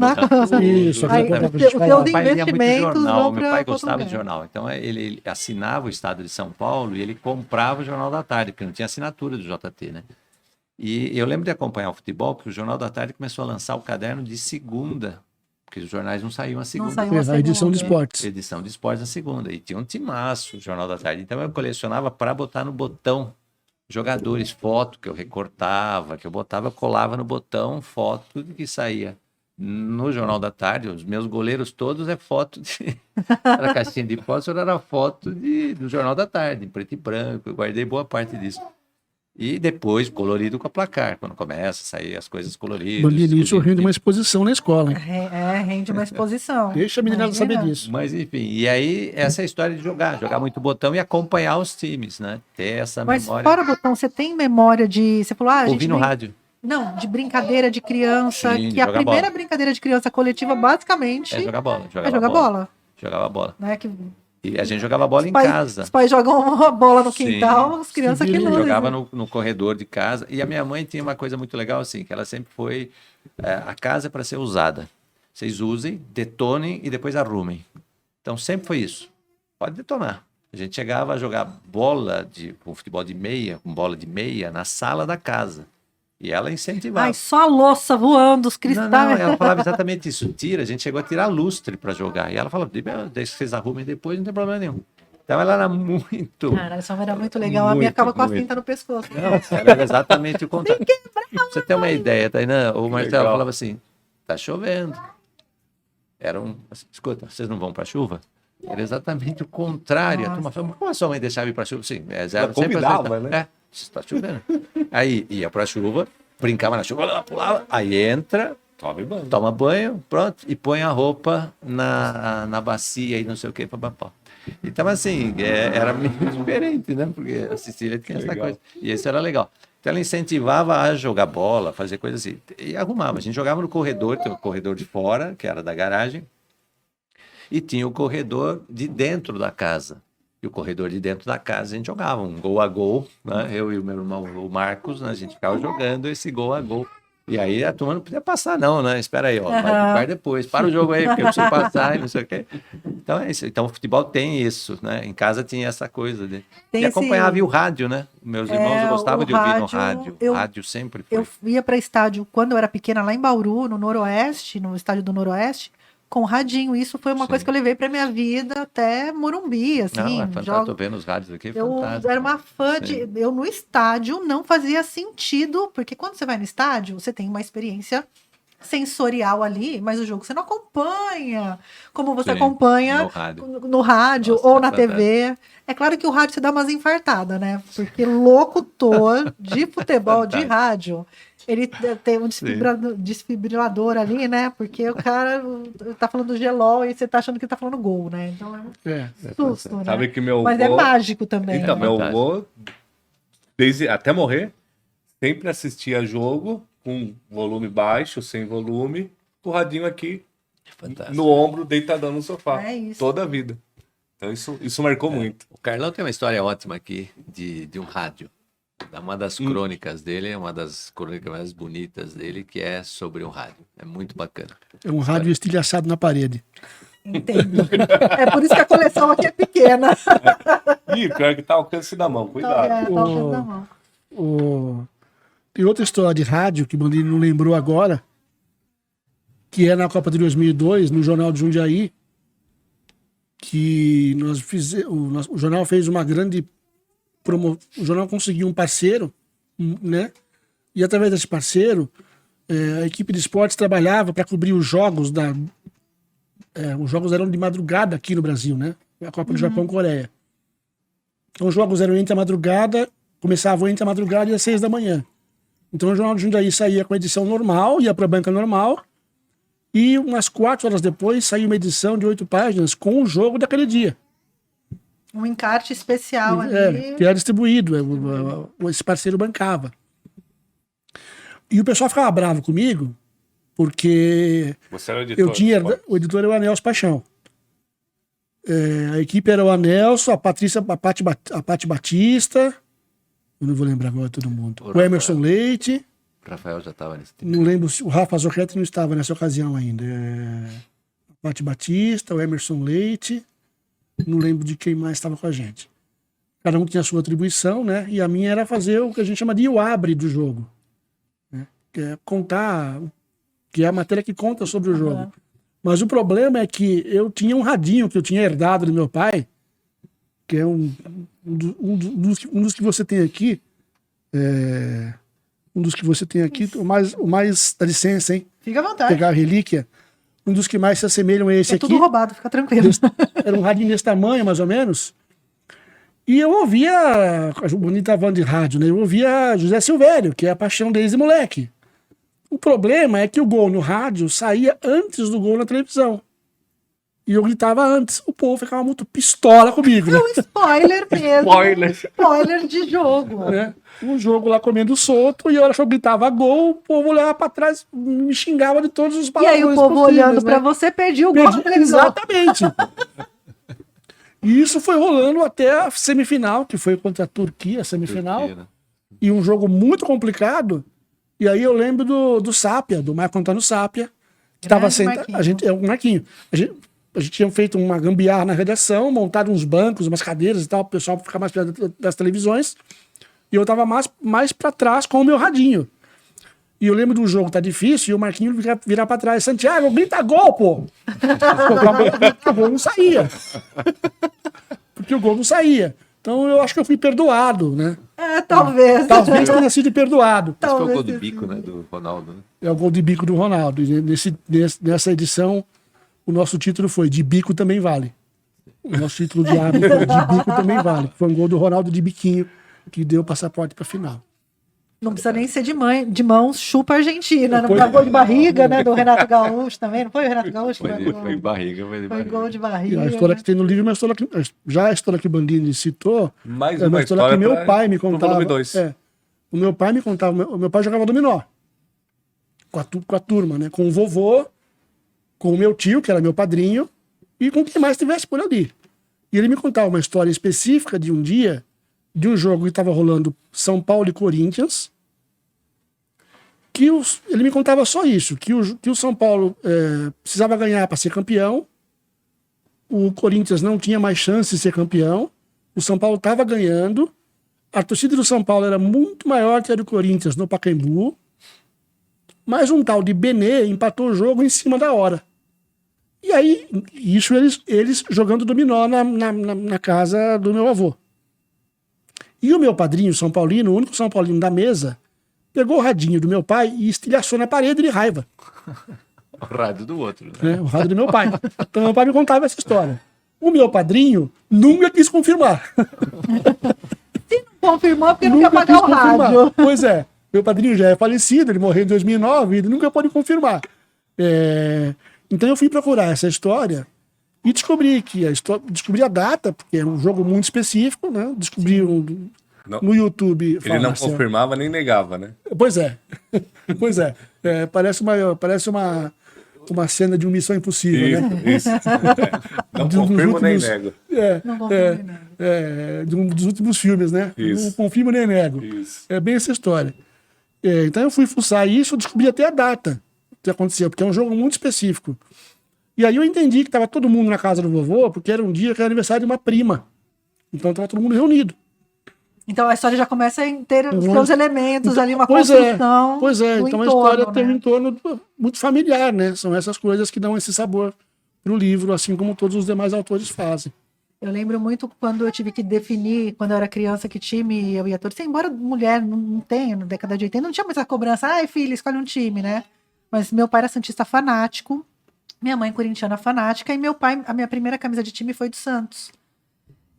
Isso, aí, exatamente. os teus Meu pai lia muito investimentos jornal, vão meu para pai outro gostava de lugar. jornal. Então ele assinava o Estado de São Paulo e ele comprava o Jornal da Tarde, porque não tinha assinatura do JT, né? E eu lembro de acompanhar o futebol, porque o Jornal da Tarde começou a lançar o caderno de segunda, porque os jornais não saíam a segunda. A edição de esportes. Edição de esportes na segunda. E tinha um timaço, o Jornal da Tarde. Então eu colecionava para botar no botão jogadores, foto que eu recortava, que eu botava, eu colava no botão, foto de que saía. No Jornal da Tarde, os meus goleiros todos é foto de... Era caixinha de fotos, era foto do Jornal da Tarde, em preto e branco. Eu guardei boa parte disso. E depois, colorido com a placar, quando começa a sair as coisas coloridas. Bandini, isso rende uma exposição na escola, hein? Rende uma exposição. Deixa a meninada saber disso. Mas enfim, e aí essa história de jogar muito botão e acompanhar os times, né? Ter essa Mas memória. fora botão, você tem memória de... Você falou, a gente Ouvir no rádio. Não, de brincadeira de criança, Sim, que a jogar primeira bola. brincadeira de criança coletiva, basicamente, É jogar bola. é jogar bola. Jogava bola. Né? Que E a gente jogava bola em pais, casa. Os pais jogam uma bola no Sim. quintal, as crianças que Sim, luzem. Jogava no corredor de casa. E a minha mãe tinha uma coisa muito legal, assim, que ela sempre foi... a casa é para ser usada. Vocês usem, detonem e depois arrumem. Então, sempre foi isso. Pode detonar. A gente chegava a jogar bola com futebol de meia, com bola de meia, na sala da casa. E ela incentivava. Ai, só a louça voando, os cristais. Não, ela falava exatamente isso. A gente chegou a tirar lustre para jogar. E ela falava, deixa que vocês arrumem depois, não tem problema nenhum. Então ela era muito... Cara, essa era muito legal. A minha acaba com a cinta no pescoço. Não, ela era exatamente o contrário. Pra você ter uma ideia, Tainá, o Marcelo falava assim, tá chovendo. Escuta, vocês não vão pra chuva? Era exatamente o contrário. A turma falava, como a sua mãe deixava ir pra chuva? Sim, zero. Convidava, né? Está chovendo. Aí ia pra chuva, brincava na chuva, ela pulava, aí entra, toma banho, pronto, e põe a roupa na bacia e não sei o que, papapá. Então, assim, era meio diferente, né? Porque a Cecília tinha essa coisa. E isso era legal. Então, ela incentivava a jogar bola, fazer coisas assim. E arrumava. A gente jogava no corredor, tem o corredor de fora, que era da garagem, e tinha o corredor de dentro da casa. E o corredor de dentro da casa a gente jogava um gol a gol, né? Eu e o meu irmão, o Marcos, né? A gente ficava jogando esse gol a gol. E aí a turma não podia passar não, né? Espera aí, ó, vai depois, para o jogo aí, porque eu preciso passar e não sei o quê. Então é isso. Então o futebol tem isso, né? Em casa tinha essa coisa de... Tem E esse- acompanhava o rádio, né? Meus irmãos gostavam o de ouvir no rádio, rádio. eu- Rádio sempre foi. Eu ia para estádio quando eu era pequena, lá em Bauru, no Noroeste, no estádio do Noroeste, com radinho. Isso foi uma Sim. coisa que eu levei para minha vida até Morumbi, assim. Não, é fantástico. jogos- Tô vendo os rádios aqui, é Eu fantástico. era uma fã de. Sim. Eu no estádio não fazia sentido, porque quando você vai no estádio, você tem uma experiência sensorial ali, mas o jogo você não acompanha como você Sim, acompanha no rádio. no rádio Nossa, ou é na fantástico. TV. É claro que o rádio você dá umas infartadas, né? Porque locutor de futebol de Fantástico. rádio, ele tem um desfibrilador ali, né? Porque o cara tá falando gelol e você tá achando que tá falando gol, né? Então é um É. susto, né? Sabe que meu Mas é avô... mágico também. Então, né? meu Fantástico. avô, desde até morrer, sempre assistia jogo com volume baixo, sem volume, com o radinho aqui Fantástico. no ombro, deitadão no sofá. É isso. Toda a vida. Então isso marcou muito. O Carlão tem uma história ótima aqui de um rádio. Uma das crônicas dele, é uma das crônicas mais bonitas dele, que é sobre um rádio. É muito bacana. É um rádio estilhaçado na parede. Entendo. É por isso que a coleção aqui é pequena. Ih, pior que tá ao alcance da mão, cuidado. Tá ao alcance da mão. Tem outra história de rádio que o Bandini não lembrou agora, que é na Copa de 2002, no Jornal de Jundiaí, que o jornal fez uma grande o jornal conseguiu um parceiro, né? E através desse parceiro, a equipe de esportes trabalhava para cobrir os jogos os jogos eram de madrugada aqui no Brasil, né? A Copa do Japão-Coreia. Então os jogos eram entre a madrugada, começavam entre a madrugada e às 6 da manhã. Então o Jornal de Jundiaí saía com a edição normal, ia para a banca normal, e umas 4 horas depois saía uma edição de 8 páginas com o jogo daquele dia. Um encarte especial ali. Que era distribuído, esse parceiro bancava. E o pessoal ficava bravo comigo, porque Você era o editor. eu tinha, o editor era o Anelso Paixão. A equipe era o Anelso, a Pati Batista, eu não vou lembrar agora todo mundo. O Emerson Leite, O Rafael já estava nesse tempo. não lembro se o Rafa Zochetti não estava nessa ocasião ainda. A Pati Batista, o Emerson Leite, não lembro de quem mais estava com a gente. Cada um tinha a sua atribuição, né? E a minha era fazer o que a gente chama de o abre do jogo, né? Que é contar, que é a matéria que conta sobre o jogo. Mas o problema é que eu tinha um radinho que eu tinha herdado do meu pai, que é um dos que você tem aqui. Um dos que você tem aqui, o mais dá licença, hein? Fica à vontade. Pegar a relíquia. Um dos que mais se assemelham a esse É aqui. tudo roubado, fica tranquilo. Era um radinho desse tamanho, mais ou menos. E eu ouvia, o Bonito estava falando de rádio, né? Eu ouvia José Silvério, que é a paixão desde moleque. O problema é que o gol no rádio saía antes do gol na televisão. E eu gritava antes. O povo ficava muito pistola comigo, né? É um spoiler mesmo. Spoiler de jogo. Né? Um jogo lá comendo solto, e a hora que eu gritava gol, o povo olhava pra trás, me xingava de todos os E palavrões aí o povo possíveis, olhando né? pra você, perdia o gol na televisão. Exatamente. E isso foi rolando até a semifinal, que foi contra a Turquia, a semifinal. Turquia, né? E um jogo muito complicado. E aí eu lembro do Sápia, do Marco Antônio Sápia, que estava sentado. O Marquinho. A gente tinha feito uma gambiarra na redação, montado uns bancos, umas cadeiras e tal, para o pessoal ficar mais perto das televisões. E eu estava mais para trás com o meu radinho. E eu lembro do jogo tá difícil, e o Marquinho virar para trás. Santiago, grita gol, pô! Porque o gol não saía. Porque o gol não saía. Então eu acho que eu fui perdoado, né? Talvez. Talvez tenha sido perdoado. Esse foi o gol Talvez de tenha bico, né? Do Ronaldo, né? É o gol de bico do Ronaldo. E nessa edição, o nosso título foi De Bico Também Vale. O nosso título de árbitro foi De Bico Também Vale. Foi um gol do Ronaldo de biquinho, que deu o passaporte para a final. Não precisa nem ser de mãos, chupa a Argentina. Não foi gol de barriga, né? Do Renato Gaúcho também. Não foi o Renato Gaúcho? Foi barriga, foi de Foi barriga. gol de E barriga. a história que tem no livro é uma história que, já a história que o Bandini citou, Mais é uma história que meu pai me pro contava. volume 2. O meu pai me contava, o meu pai jogava dominó com a turma, né? Com o vovô, com o meu tio, que era meu padrinho, e com quem mais estivesse por ali. E ele me contava uma história específica de um dia, de um jogo que estava rolando São Paulo e Corinthians, que ele me contava só isso, que o São Paulo precisava ganhar para ser campeão, o Corinthians não tinha mais chance de ser campeão, o São Paulo estava ganhando, a torcida do São Paulo era muito maior que a do Corinthians no Pacaembu, mas um tal de Benê empatou o jogo em cima da hora. E aí, isso eles jogando dominó na casa do meu avô. E o meu padrinho, São Paulino, o único São Paulino da mesa, pegou o radinho do meu pai e estilhaçou na parede de raiva. O rádio do outro. Né? O rádio do meu pai. Então meu pai me contava essa história. O meu padrinho nunca quis confirmar. Se não confirmou, porque não quer pagar o rádio. Pois é. Meu padrinho já é falecido, ele morreu em 2009, ele nunca pôde confirmar. Então eu fui procurar essa história e descobri descobri a data, porque é um jogo muito específico, né? Descobri no YouTube. Ele não confirmava nem negava, né? Pois é. Pois é. Parece uma cena de uma Missão Impossível, né? Isso. Não confirmo nem nego. Não confirmo nem nego. De um dos últimos filmes, né? Isso. Não confirmo nem nego. Isso. É bem essa história. Então eu fui fuçar isso, eu descobri até a data que aconteceu, porque é um jogo muito específico. E aí eu entendi que estava todo mundo na casa do vovô, porque era um dia que era aniversário de uma prima. Então estava todo mundo reunido. Então a história já começa a ter os seus elementos ali, uma Pois construção. Pois é. do Então a entorno, história tem um né? entorno muito familiar, né? São essas coisas que dão esse sabor pro livro, assim como todos os demais autores fazem. Eu lembro muito quando eu tive que definir, quando eu era criança, que time eu ia torcer. Embora mulher não tenha, na década de 80, não tinha mais a cobrança. Ai, filha, escolhe um time, né? Mas meu pai era santista fanático, minha mãe corintiana fanática, e meu pai, a minha primeira camisa de time foi do Santos.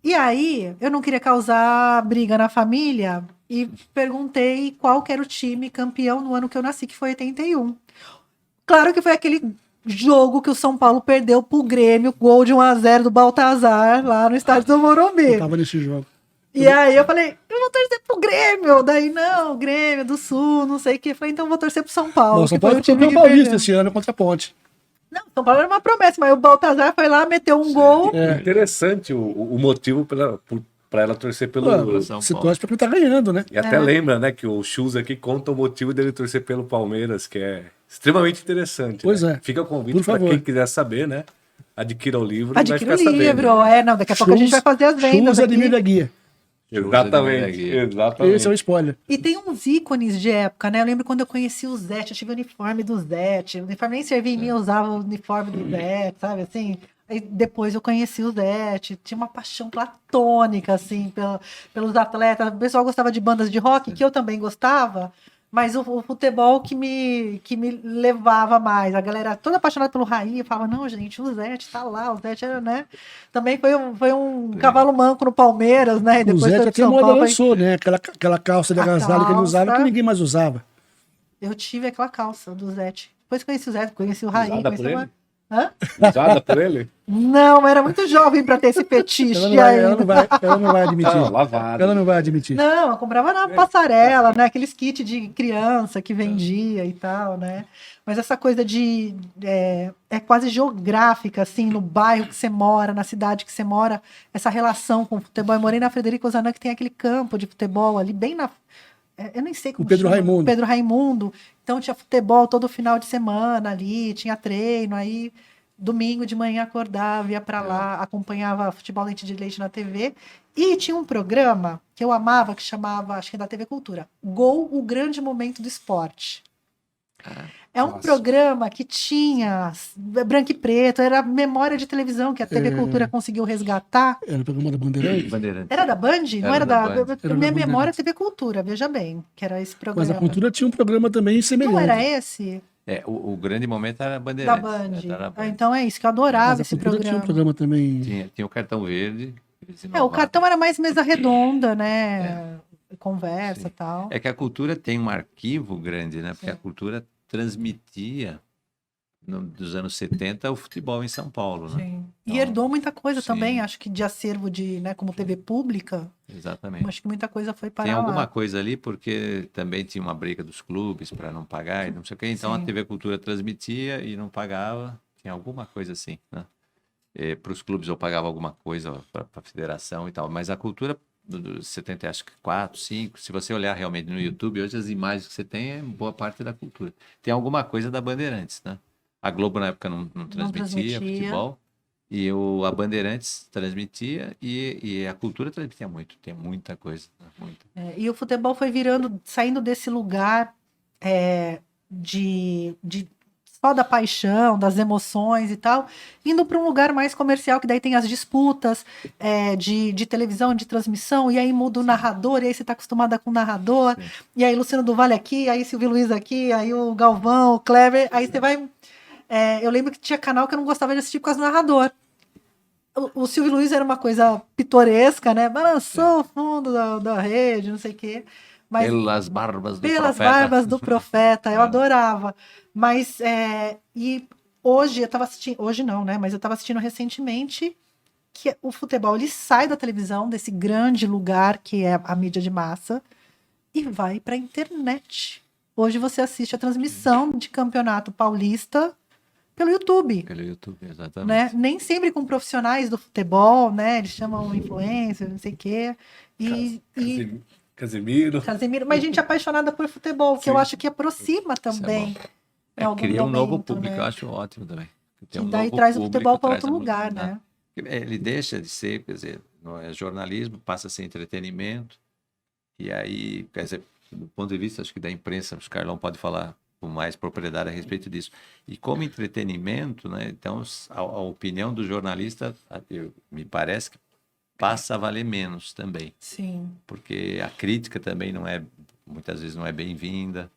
E aí, eu não queria causar briga na família e perguntei qual que era o time campeão no ano que eu nasci, que foi 81. Claro que foi aquele jogo que o São Paulo perdeu pro Grêmio, gol de 1-0 do Baltazar, lá no estádio do Morumbi. Eu tava nesse jogo. E aí eu falei, eu vou torcer pro Grêmio. Daí, não, Grêmio do Sul, não sei o que. Eu falei, então eu vou torcer pro São Paulo. Nossa, São que foi Paulo o time foi que paulista perdeu. esse ano contra a Ponte. Não, São Paulo era uma promessa, mas o Baltazar foi lá, meteu um gol. Interessante o motivo para ela torcer pelo São Você Paulo. torce pra quem tá ganhando, né? E até lembra, né, que o Chus aqui conta o motivo dele torcer pelo Palmeiras, que é extremamente interessante. Pois né? é. Fica o convite Por para favor. quem quiser saber, né? Adquira o livro Adquira o e vai ficar livro. sabendo. Não, daqui a pouco a gente vai fazer as vendas Chus aqui. admira a guia. Exatamente, exatamente. Esse é o spoiler. E tem uns ícones de época, né? Eu lembro quando eu conheci o Zete, eu tive o uniforme do Zete. O uniforme nem servia em mim, eu usava o uniforme do Zete, sabe assim? Aí depois eu conheci o Zete, tinha uma paixão platônica, assim, pelos atletas. O pessoal gostava de bandas de rock, que eu também gostava, mas o futebol que me levava mais. A galera toda apaixonada pelo Raí, eu falava, não, gente, o Zete tá lá, o Zete era, né? Também foi um cavalo manco no Palmeiras, né? E O depois Zé foi até pro São moda Paulo. lançou, né? Aquela calça de A agasalho que ele usava calça. que ninguém mais usava. Eu tive aquela calça do Zete. Depois conheci o Zete, conheci o Raí. Usada Conheci por uma... ele? Hã? Usada por ele? Não, era muito jovem para ter esse fetiche Ela ainda. não vai admitir. Não, lavada. Ela não vai admitir. Não, eu comprava na passarela, né? Aqueles kits de criança que vendia e tal, né? Mas essa coisa de... É quase geográfica, assim, no bairro que você mora, na cidade que você mora, essa relação com o futebol. Eu morei na Frederico Ozanam, que tem aquele campo de futebol ali, bem na... Eu nem sei como O Pedro chama. Raimundo. Pedro Raimundo. Então tinha futebol todo final de semana ali, tinha treino, aí... Domingo de manhã acordava, ia para lá, acompanhava Futebol Lente de Leite na TV. E tinha um programa que eu amava, que chamava, acho que é da TV Cultura, Gol, o Grande Momento do Esporte. É um programa que tinha branco e preto, era memória de televisão que a TV Cultura conseguiu resgatar. Era o programa da Bandeirante. Era da Band? Não era da Era da minha Band. memória é TV Cultura, veja bem, que era esse programa. Mas a Cultura tinha um programa também semelhante. Não era esse? O grande momento era a Da Bandeirantes. Band. Era da Band. Então é isso, que eu adorava Mas a esse Cultura tinha um programa. programa também. Tinha o cartão verde. eles O inovaram. cartão era mais mesa redonda, né? Conversa e tal. É que a cultura tem um arquivo grande, né? Porque a cultura transmitia, dos anos 70, o futebol em São Paulo, né? Sim. E Então, herdou muita coisa sim. também, acho que de acervo de, né, como TV pública, Exatamente. acho que muita coisa foi para Tem lá. alguma coisa ali, porque também tinha uma briga dos clubes para não pagar e não sei o quê. Então Sim. a TV Cultura transmitia e não pagava. Tinha alguma coisa assim, né? Para os clubes eu pagava alguma coisa para a federação e tal. Mas a cultura do 70, acho que 4, 5, se você olhar realmente no YouTube, hoje as imagens que você tem é boa parte da cultura. Tem alguma coisa da Bandeirantes, né? A Globo na época não transmitia transmitia. futebol. E a Bandeirantes transmitia e a cultura transmitia muito. Tem muita coisa. Muita. E o futebol foi saindo desse lugar de só da paixão, das emoções e tal, indo para um lugar mais comercial, que daí tem as disputas de televisão, de transmissão, e aí muda o narrador, e aí você está acostumada com o narrador, sim, e aí Luciano do Vale aqui, aí Silvio Luiz aqui, aí o Galvão, o Kleber, aí você vai... eu lembro que tinha canal que eu não gostava de assistir por causa do narrador. O Silvio Luiz era uma coisa pitoresca, né? Balançou o fundo da rede, não sei o quê. Mas, pelas barbas do pelas profeta. Barbas do profeta, eu adorava. Mas, e hoje eu estava assistindo, hoje não, né? Mas eu estava assistindo recentemente que o futebol ele sai da televisão, desse grande lugar que é a mídia de massa, e vai para a internet. Hoje você assiste a transmissão de campeonato paulista pelo YouTube. Pelo YouTube, exatamente. Né? Nem sempre com profissionais do futebol, né? Eles chamam influencer, não sei o quê. Casemiro, mas gente apaixonada por futebol, sim, que eu acho que aproxima também. Cria um novo público, né? Eu acho ótimo também. E daí traz o futebol para outro lugar, né? Ele deixa de ser, quer dizer, não é jornalismo, passa a ser entretenimento. E aí, quer dizer, do ponto de vista, acho que da imprensa, o Carlão pode falar com mais propriedade a respeito disso. E como entretenimento, né? Então, a opinião do jornalista, me parece que passa a valer menos também. Sim. Porque a crítica também muitas vezes não é bem-vinda.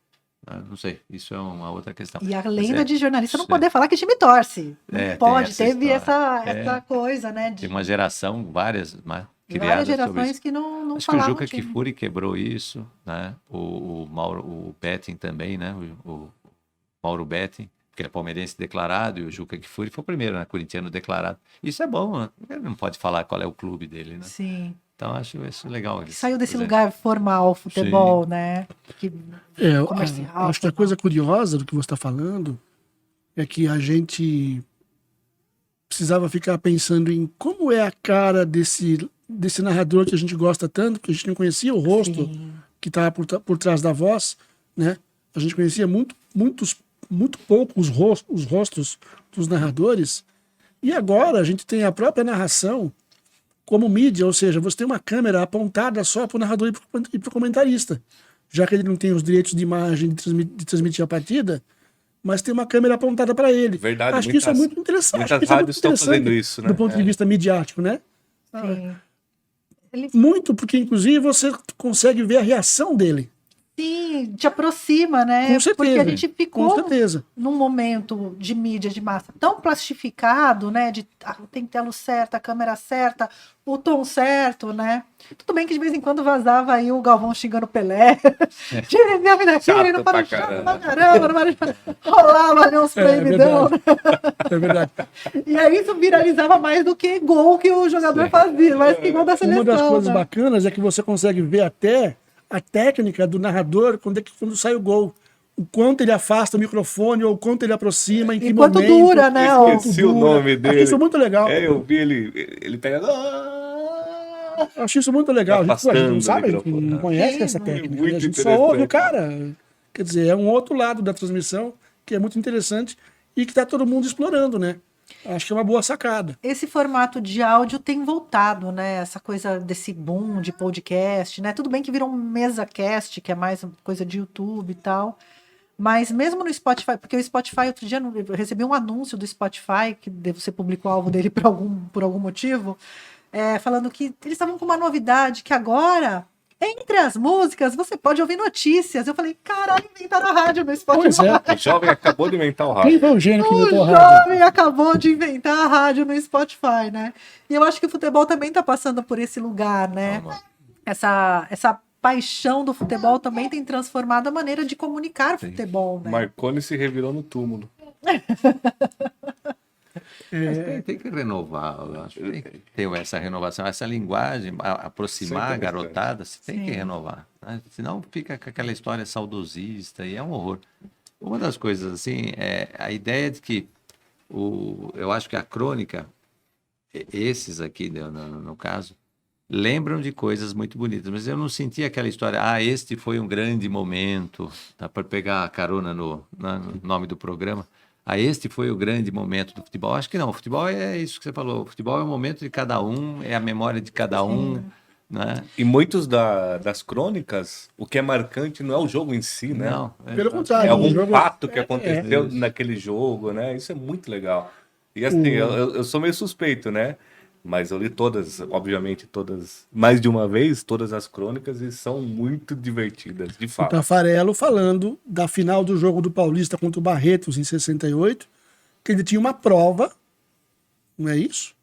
Não sei, isso é uma outra questão. E a lenda de jornalista não poder falar que time torce. Não pode, teve essa coisa, né? Tem uma geração, várias gerações que não acho falavam. Acho que o Juca Kfouri quebrou isso, né? O Betting também, né? O Mauro Betting, que é palmeirense declarado, e o Juca Kfouri foi o primeiro, né? Corintiano declarado. Isso é bom, né? Ele não pode falar qual é o clube dele, né? Sim. Então, acho isso legal. Saiu desse lugar formal, futebol, sim, né? Acho que a coisa curiosa do que você está falando é que a gente precisava ficar pensando em como é a cara desse narrador que a gente gosta tanto, que a gente não conhecia o rosto, sim, que estava por trás da voz, né? A gente conhecia muito pouco os rostos dos narradores, e agora a gente tem a própria narração como mídia, ou seja, você tem uma câmera apontada só para o narrador e para o comentarista, já que ele não tem os direitos de imagem de transmitir a partida, mas tem uma câmera apontada para ele. Verdade. Acho que isso é muito interessante. Muitas rádios estão fazendo isso, né? Do ponto de vista midiático, né? Sim. Muito, porque inclusive você consegue ver a reação dele. Sim, te aproxima, né? Com certeza. Porque a gente ficou certeza. Num momento de mídia de massa tão plastificado, né? Tem que ter a luz certa, a câmera certa, o tom certo, né? Tudo bem que de vez em quando vazava aí o Galvão xingando o Pelé. Tira minha vida aqui, não para chato pra caramba, não para rolava ali uns proibidão. É verdade. E aí isso viralizava mais do que gol que o jogador fazia, mais que gol da seleção. Uma das coisas bacanas é que você consegue ver até a técnica do narrador quando sai o gol. O quanto ele afasta o microfone ou o quanto ele aproxima, em que momento. Quanto dura, né? Eu esqueci o nome dele. Acho isso muito legal. Eu vi ele pega... Acho isso muito legal. A gente não sabe, não conhece essa técnica. A gente só ouve o cara. Quer dizer, é um outro lado da transmissão que é muito interessante e que está todo mundo explorando, né? Acho que é uma boa sacada. Esse formato de áudio tem voltado, né? Essa coisa desse boom de podcast, né? Tudo bem que virou um mesa-cast, que é mais coisa de YouTube e tal. Mas mesmo no Spotify, porque o Spotify, outro dia eu recebi um anúncio do Spotify, que você publicou o alvo dele por algum motivo, falando que eles estavam com uma novidade, que agora, entre as músicas, você pode ouvir notícias. Eu falei, caralho, inventaram a rádio no Spotify. Pois é. O jovem acabou de inventar o rádio. Quem foi o gênio que inventou a rádio? O jovem acabou de inventar a rádio no Spotify, né? E eu acho que o futebol também está passando por esse lugar, né? Essa paixão do futebol também tem transformado a maneira de comunicar o futebol, né? Marconi se revirou no túmulo. Tem que renovar, eu acho. Tem que ter essa renovação, essa linguagem, aproximar a garotada, você tem que renovar. Né? Senão fica com aquela história saudosista e é um horror. Uma das coisas, assim, é a ideia de que eu acho que a crônica, esses aqui, no caso, lembram de coisas muito bonitas, mas eu não senti aquela história, este foi um grande momento, tá, para pegar a carona no nome do programa, este foi o grande momento do futebol. Acho que não, o futebol é isso que você falou, o futebol é o momento de cada um, é a memória de cada um, né? E muitos das crônicas, o que é marcante não é o jogo em si, né? Não, Pelo contrário, É algum o jogo fato que aconteceu naquele jogo, né? Isso é muito legal. E assim, eu sou meio suspeito, né? Mas eu li todas, obviamente, todas, mais de uma vez, todas as crônicas e são muito divertidas, de o fato. Taffarello falando da final do jogo do Paulista contra o Barretos em 68, que ele tinha uma prova, não é isso?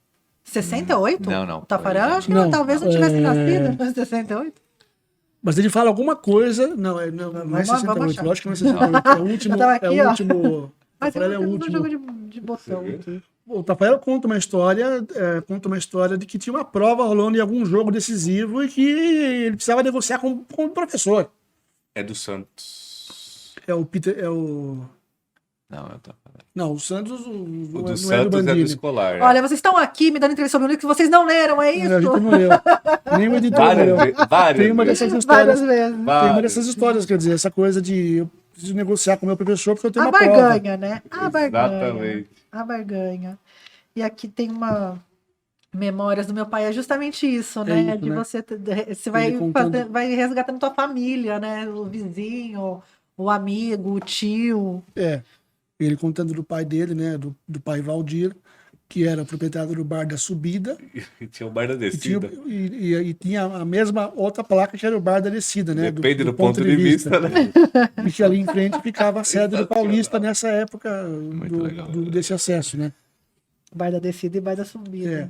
68? Não. O Taffarello, acho que Não, talvez não tivesse nascido em 68. Mas ele fala alguma coisa. Não é Vamos 68, achar. lógico que não é 68. É o último. Eu tava aqui, é o ó. último. Mas eu Taffarello é o não jogo último. de botão. O Taffarello conta uma história de que tinha uma prova rolando em algum jogo decisivo e que ele precisava negociar com o professor. É do Santos. É o Peter. É o. Não, eu tô falando. Não, o Santos O não do é do Santos é do Bandini. Escolar. né? Olha, vocês estão aqui me dando entrevista sobre um livro que vocês não leram, é isso? A gente não leu. Nem o editor Várias, leu. várias Tem uma vezes. dessas histórias. Várias vezes. Tem uma Várias. dessas histórias, quer dizer, essa coisa de eu preciso negociar com o meu professor porque eu tenho A uma prova. barganha, né? A barganha. Exatamente. A barganha. E aqui tem uma memórias do meu pai, é justamente isso, né? isso, de né? você vai Ele contando. vai resgatando tua família, né? O vizinho, o amigo, o tio. É, ele contando do pai dele, né, do pai Valdir, que era proprietário do bar da Subida, E tinha o Bar da e tinha, Descida. e tinha a mesma outra placa que era o bar da Descida, né? Depende do ponto de vista, né? E que ali em frente ficava a sede do Paulista nessa época legal. desse acesso, né? Bar da descida e bar da subida.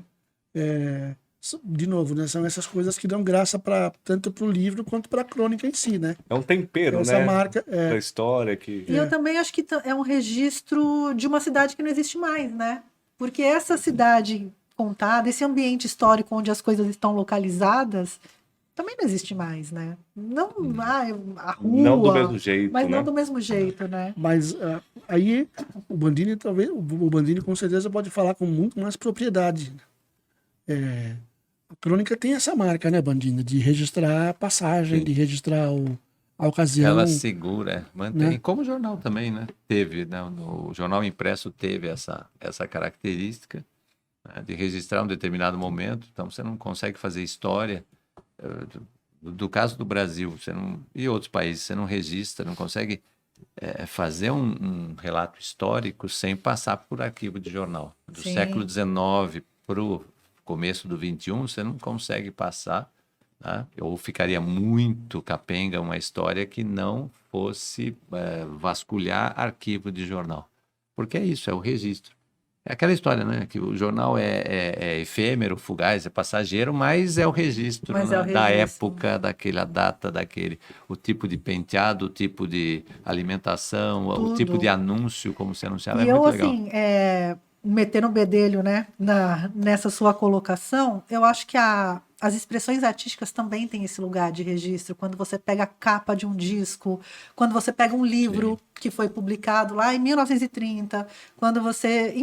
De novo, né? São essas coisas que dão graça tanto para o livro quanto para a crônica em si, né? É um tempero, Essa né? marca Da história que... E eu também acho que é um registro de uma cidade que não existe mais, né? Porque essa cidade contada, esse ambiente histórico onde as coisas estão localizadas, também não existe mais, né? Não a rua, Não do mesmo jeito, mas né? não do mesmo jeito, né? Mas aí o Bandini com certeza pode falar com muito mais propriedade. A crônica tem essa marca, né, Bandini? De registrar a passagem, de registrar a ocasião. Ela segura, mantém. Né? Como o jornal também, né? Teve, né? O jornal impresso teve essa característica, né? De registrar um determinado momento. Então, você não consegue fazer história. Do caso do Brasil e outros países, você não registra, não consegue fazer um relato histórico sem passar por arquivo de jornal. Do Sim. século XIX para o começo do XXI, você não consegue passar, tá? Ou ficaria muito capenga uma história que não fosse vasculhar arquivo de jornal. Porque é isso, é o registro. É aquela história, né? Que o jornal é efêmero, fugaz, é passageiro, mas é o registro, Mas né? é o Da registro. época, daquela data, o tipo de penteado, o tipo de alimentação, o Tudo. tipo de anúncio, como se anunciava. E É eu, muito legal. assim, metendo o bedelho, né, nessa sua colocação, eu acho que as expressões artísticas também têm esse lugar de registro. Quando você pega a capa de um disco, quando você pega um livro que foi publicado lá em 1930, quando você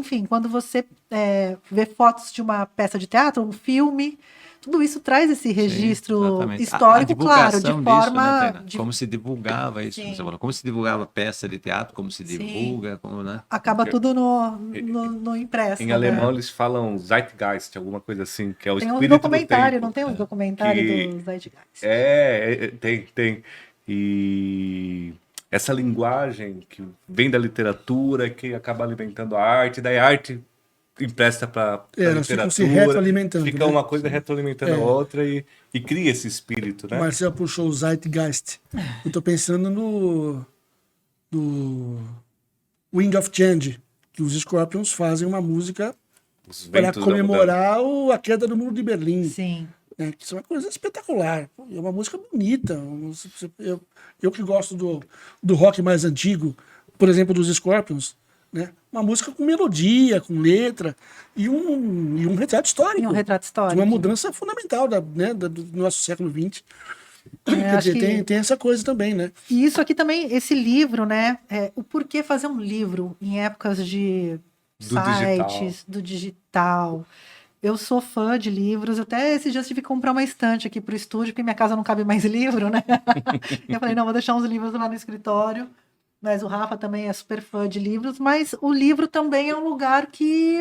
vê fotos de uma peça de teatro, um filme, tudo isso traz esse registro exatamente. histórico, A claro, de divulgação forma... disso, né, Tainá? Como se divulgava isso, Sim. você falou, como se divulgava peça de teatro, como se divulga, como, né? Acaba tudo no impresso. Em né? alemão eles falam Zeitgeist, alguma coisa assim, que é o Tem um espírito documentário, do tempo. não tem um documentário Que- do Zeitgeist? Tem. E essa linguagem que vem da literatura, que acaba alimentando a arte, daí a arte empresta para Elas ficam se literatura, retroalimentando, fica né? uma coisa retroalimentando a outra e cria esse espírito, O né? Marcel puxou o Zeitgeist. Eu tô pensando no Wind of Change, que os Scorpions fazem uma música Os para ventos da mudança. comemorar a queda do Muro de Berlim. Sim. Né, que isso é uma coisa espetacular. É uma música bonita. Eu que gosto do rock mais antigo, por exemplo, dos Scorpions, né? Uma música com melodia, com letra e um retrato histórico. E um retrato De histórico. uma mudança fundamental do nosso século XX. Quer acho dizer, que- tem essa coisa também, né? E isso aqui também, esse livro, né? O porquê fazer um livro em épocas de Do sites, do digital. Eu sou fã de livros, até esses dias tive que comprar uma estante aqui pro estúdio, porque minha casa não cabe mais livro, né? Eu falei, não, vou deixar uns livros lá no escritório. mas o Rafa também é super fã de livros, mas o livro também é um lugar que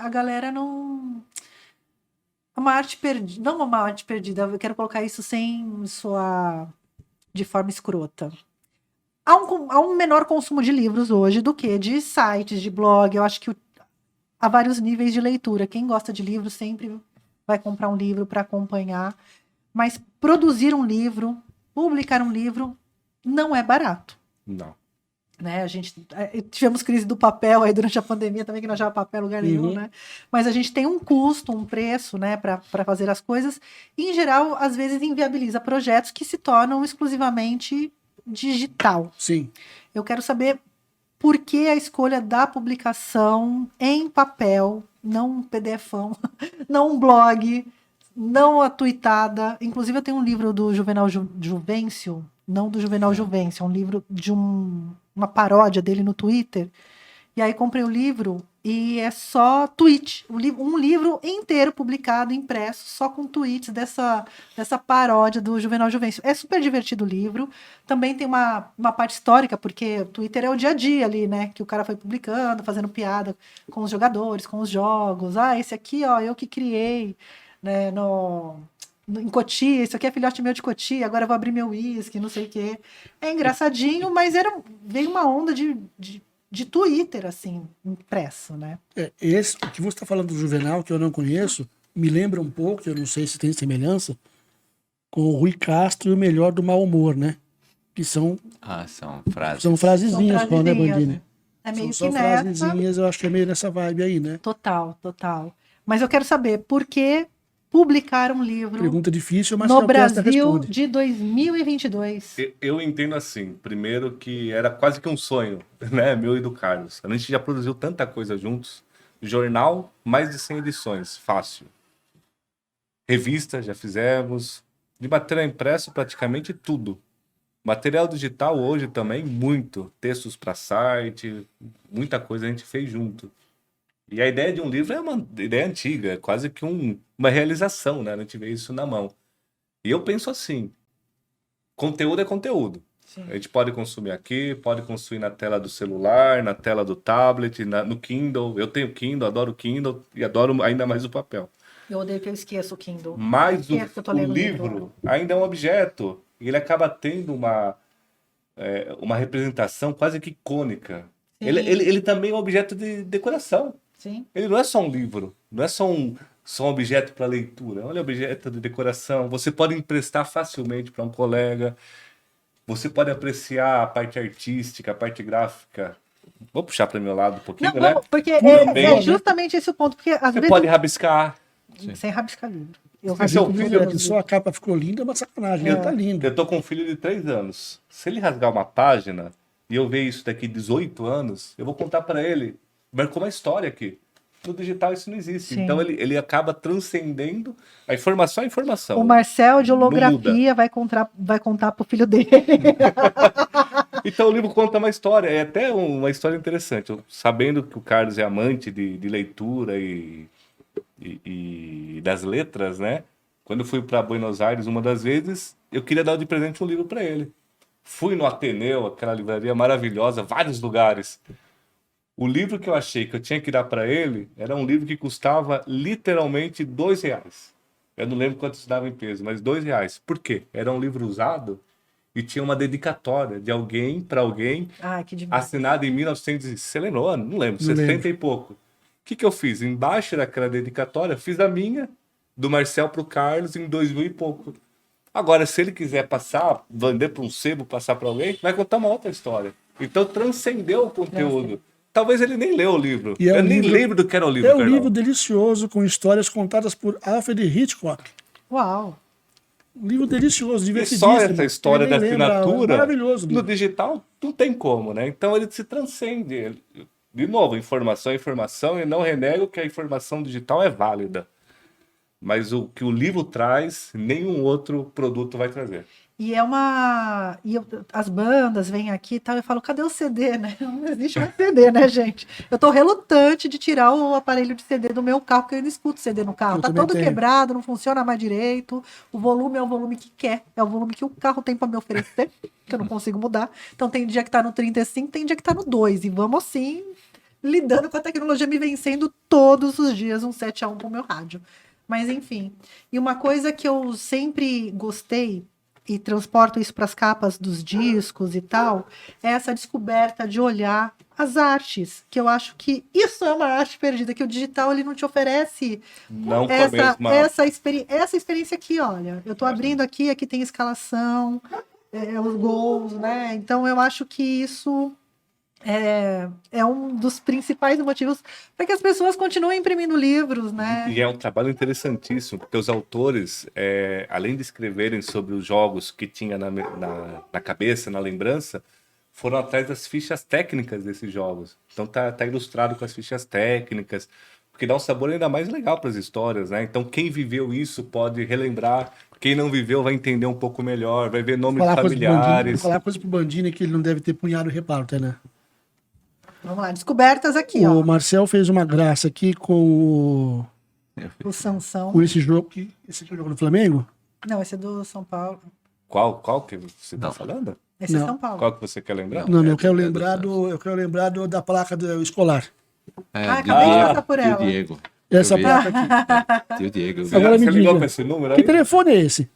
a galera não... É uma arte perdida, não uma arte perdida, eu quero colocar isso sem soar de forma escrota. Há um menor consumo de livros hoje do que de sites, de blog. Eu acho que há vários níveis de leitura. Quem gosta de livro sempre vai comprar um livro para acompanhar. Mas produzir um livro, publicar um livro, não é barato. Não. Né? Tivemos crise do papel aí durante a pandemia também, que não achava papel em lugar nenhum, né? Mas a gente tem um custo, um preço, né, para fazer as coisas. E, em geral, às vezes inviabiliza projetos que se tornam exclusivamente digital. Sim. Eu quero saber por que a escolha da publicação em papel, não um PDFão, não um blog, não a tweetada. Inclusive, eu tenho um livro do Juvenal Juvencio, não do Juvenal Juvencio, é um livro de uma paródia dele no Twitter. E aí comprei o livro e é só tweet. Um livro inteiro publicado, impresso, só com tweets dessa paródia do Juvenal Juvencio. É super divertido o livro. Também tem uma parte histórica, porque o Twitter é o dia a dia ali, né? Que o cara foi publicando, fazendo piada com os jogadores, com os jogos. Ah, esse aqui, ó, eu que criei, né, em Cotia, isso aqui é filhote meu de Cotia, agora eu vou abrir meu uísque, não sei o quê. É engraçadinho, mas veio uma onda de Twitter, assim, impresso, né? O que você está falando do Juvenal, que eu não conheço, me lembra um pouco, eu não sei se tem semelhança, com o Rui Castro e o Melhor do Mau Humor, né? Que são frases. São frasezinhas, São né, frasezinhas, Bandini? É meio São que só nessa. frasezinhas, eu acho que é meio nessa vibe aí, né? Total. Mas eu quero saber por que publicar um livro Pergunta difícil, mas no que a orquestra Brasil responde. de 2022. Eu entendo assim, primeiro que era quase que um sonho, né, meu e do Carlos. A gente já produziu tanta coisa juntos. Jornal, mais de 100 edições, fácil. Revista, já fizemos. De material impresso, praticamente tudo. Material digital hoje também, muito. Textos para site, muita coisa a gente fez junto. E a ideia de um livro é uma ideia antiga, é quase que uma realização, né? A gente vê isso na mão. E eu penso assim, conteúdo é conteúdo. Sim. A gente pode consumir aqui, pode consumir na tela do celular, na tela do tablet, no Kindle. Eu tenho Kindle, adoro Kindle e adoro ainda mais o papel. Eu odeio que eu esqueço o Kindle. Mas o livro ainda é um objeto. E ele acaba tendo uma representação quase que icônica. Ele também é um objeto de decoração. Sim. Ele não é só um livro, não é só um objeto para leitura. Olha, objeto de decoração. Você pode emprestar facilmente para um colega. Você pode apreciar a parte artística, a parte gráfica. Vou puxar para o meu lado um pouquinho, Não, né? porque Também, é justamente esse o ponto. Porque às Você vezes pode rabiscar. sem rabiscar livro. Seu filho, Que só a capa ficou linda, é uma sacanagem. Tá lindo. Eu tô com um filho de 3 anos. Se ele rasgar uma página e eu ver isso daqui 18 anos, eu vou contar para ele. Marcou uma história aqui. No digital isso não existe. Sim. Então ele acaba transcendendo a informação. O Marcel de holografia vai contar pro filho dele. Então o livro conta uma história. É até uma história interessante. Sabendo que o Carlos é amante de leitura e das letras, né? Quando eu fui para Buenos Aires uma das vezes, eu queria dar de presente um livro para ele. Fui no Ateneu, aquela livraria maravilhosa, vários lugares. O livro que eu achei que eu tinha que dar para ele era um livro que custava literalmente R$2. Eu não lembro quanto isso dava em peso, mas R$2. Por quê? Era um livro usado e tinha uma dedicatória de alguém para alguém, Que demais. assinada em 1900, você lembra o ano? Não lembro, 60 e pouco. O que eu fiz? Embaixo daquela dedicatória, fiz a minha, do Marcel para o Carlos, em 2000 e pouco. Agora, se ele quiser passar, vender para um sebo, passar para alguém, vai contar uma outra história. Então, transcendeu o conteúdo. Talvez ele nem leu o livro. Eu nem lembro do que era o livro. É um livro delicioso, com histórias contadas por Alfred Hitchcock. Uau! Um livro delicioso, E divertidíssimo. só essa história da assinatura, maravilhoso. no digital, não tem como, né? Então ele se transcende. De novo, informação é informação, e não renego que a informação digital é válida. Mas o que o livro traz, nenhum outro produto vai trazer. E as bandas vêm aqui e tal, eu falo, cadê o CD, né? Não existe mais CD, né, gente? Eu tô relutante de tirar o aparelho de CD do meu carro, porque eu ainda escuto CD no carro. Eu Tá também todo tenho. quebrado, não funciona mais direito. O volume é o volume que quer, é o volume que o carro tem para me oferecer, que eu não consigo mudar. Então tem dia que tá no 35, tem dia que tá no 2. E vamos assim, lidando com a tecnologia me vencendo todos os dias, um 7-1 pro meu rádio. Mas enfim. E uma coisa que eu sempre gostei, e transporto isso para as capas dos discos e tal, é essa descoberta de olhar as artes, que eu acho que isso é uma arte perdida, que o digital ele não te oferece Não com a essa, mesma... essa experiência aqui, olha. Eu estou abrindo aqui tem escalação, os gols, né? Então eu acho que isso é um dos principais motivos para que as pessoas continuem imprimindo livros, né? E é um trabalho interessantíssimo, porque os autores, além de escreverem sobre os jogos que tinha na cabeça, na lembrança, foram atrás das fichas técnicas desses jogos. Então tá ilustrado com as fichas técnicas, porque dá um sabor ainda mais legal para as histórias, né? Então quem viveu isso pode relembrar, quem não viveu vai entender um pouco melhor, vai ver nomes familiares. Falar coisa pro Bandini que ele não deve ter punhado reparo, tá, né? Vamos lá, descobertas aqui, O ó. Marcel fez uma graça aqui com O Sansão. com esse jogo. Esse aqui é o jogo do Flamengo? Não, esse é do São Paulo. Qual que você está falando? Esse é Não. São Paulo. Qual que você quer lembrar? Não, É, eu quero do lembrar da placa do escolar. Acabei de passar por ela. Tio Diego. Essa Eu vi. placa aqui. Tio Diego. Agora me Você ligou diga. para esse número Que aí? telefone é esse?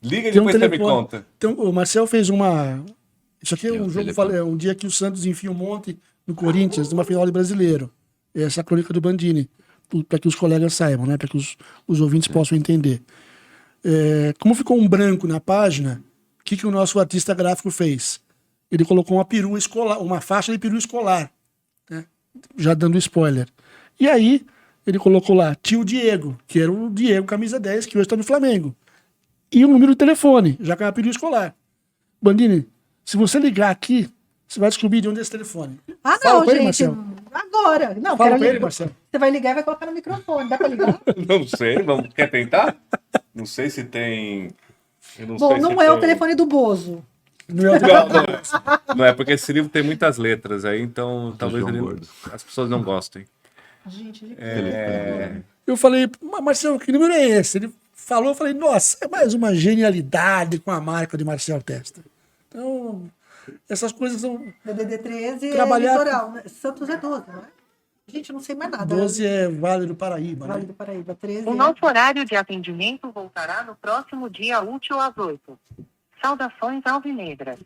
Liga e Tem um depois você me telefone. conta. Então, o Marcel fez uma. Isso aqui é Tem um um jogo. telefone. É um dia que o Santos enfia um monte no Corinthians, numa final de brasileiro. Essa é a crônica do Bandini. Para que os colegas saibam, né? Para que os ouvintes possam entender. Como ficou um branco na página, o que o nosso artista gráfico fez? Ele colocou uma perua escolar, uma faixa de perua escolar, né? Já dando spoiler. E aí, ele colocou lá, tio Diego, que era o Diego, camisa 10, que hoje está no Flamengo. E o número de telefone, já que é uma perua escolar. Bandini, se você ligar aqui, você vai descobrir de onde é esse telefone. Ah, Fala não, com ele, gente. Marcelo. Agora. Não, Fala quero com ele, ligar. Marcelo. Você vai ligar e vai colocar no microfone. Dá pra ligar? Não sei, quer tentar? Não sei se tem... eu não Bom, sei não se é tem- o telefone do Bozo. Não é o Não é, porque esse livro tem muitas letras aí, então talvez João Gordo. as pessoas não gostem. Gente, Eu falei, Marcelo, que número é esse? Ele falou, eu falei, nossa, é mais uma genialidade com a marca de Marcel Testa. Então, essas coisas são. DDD 13 Trabalhar é litoral. Né? Santos é 12, não é? Gente, eu não sei mais nada. 12 é Vale do Paraíba, Vale né? do Paraíba. 13 O nosso horário de atendimento voltará no próximo dia útil às 8. Saudações alvinegras.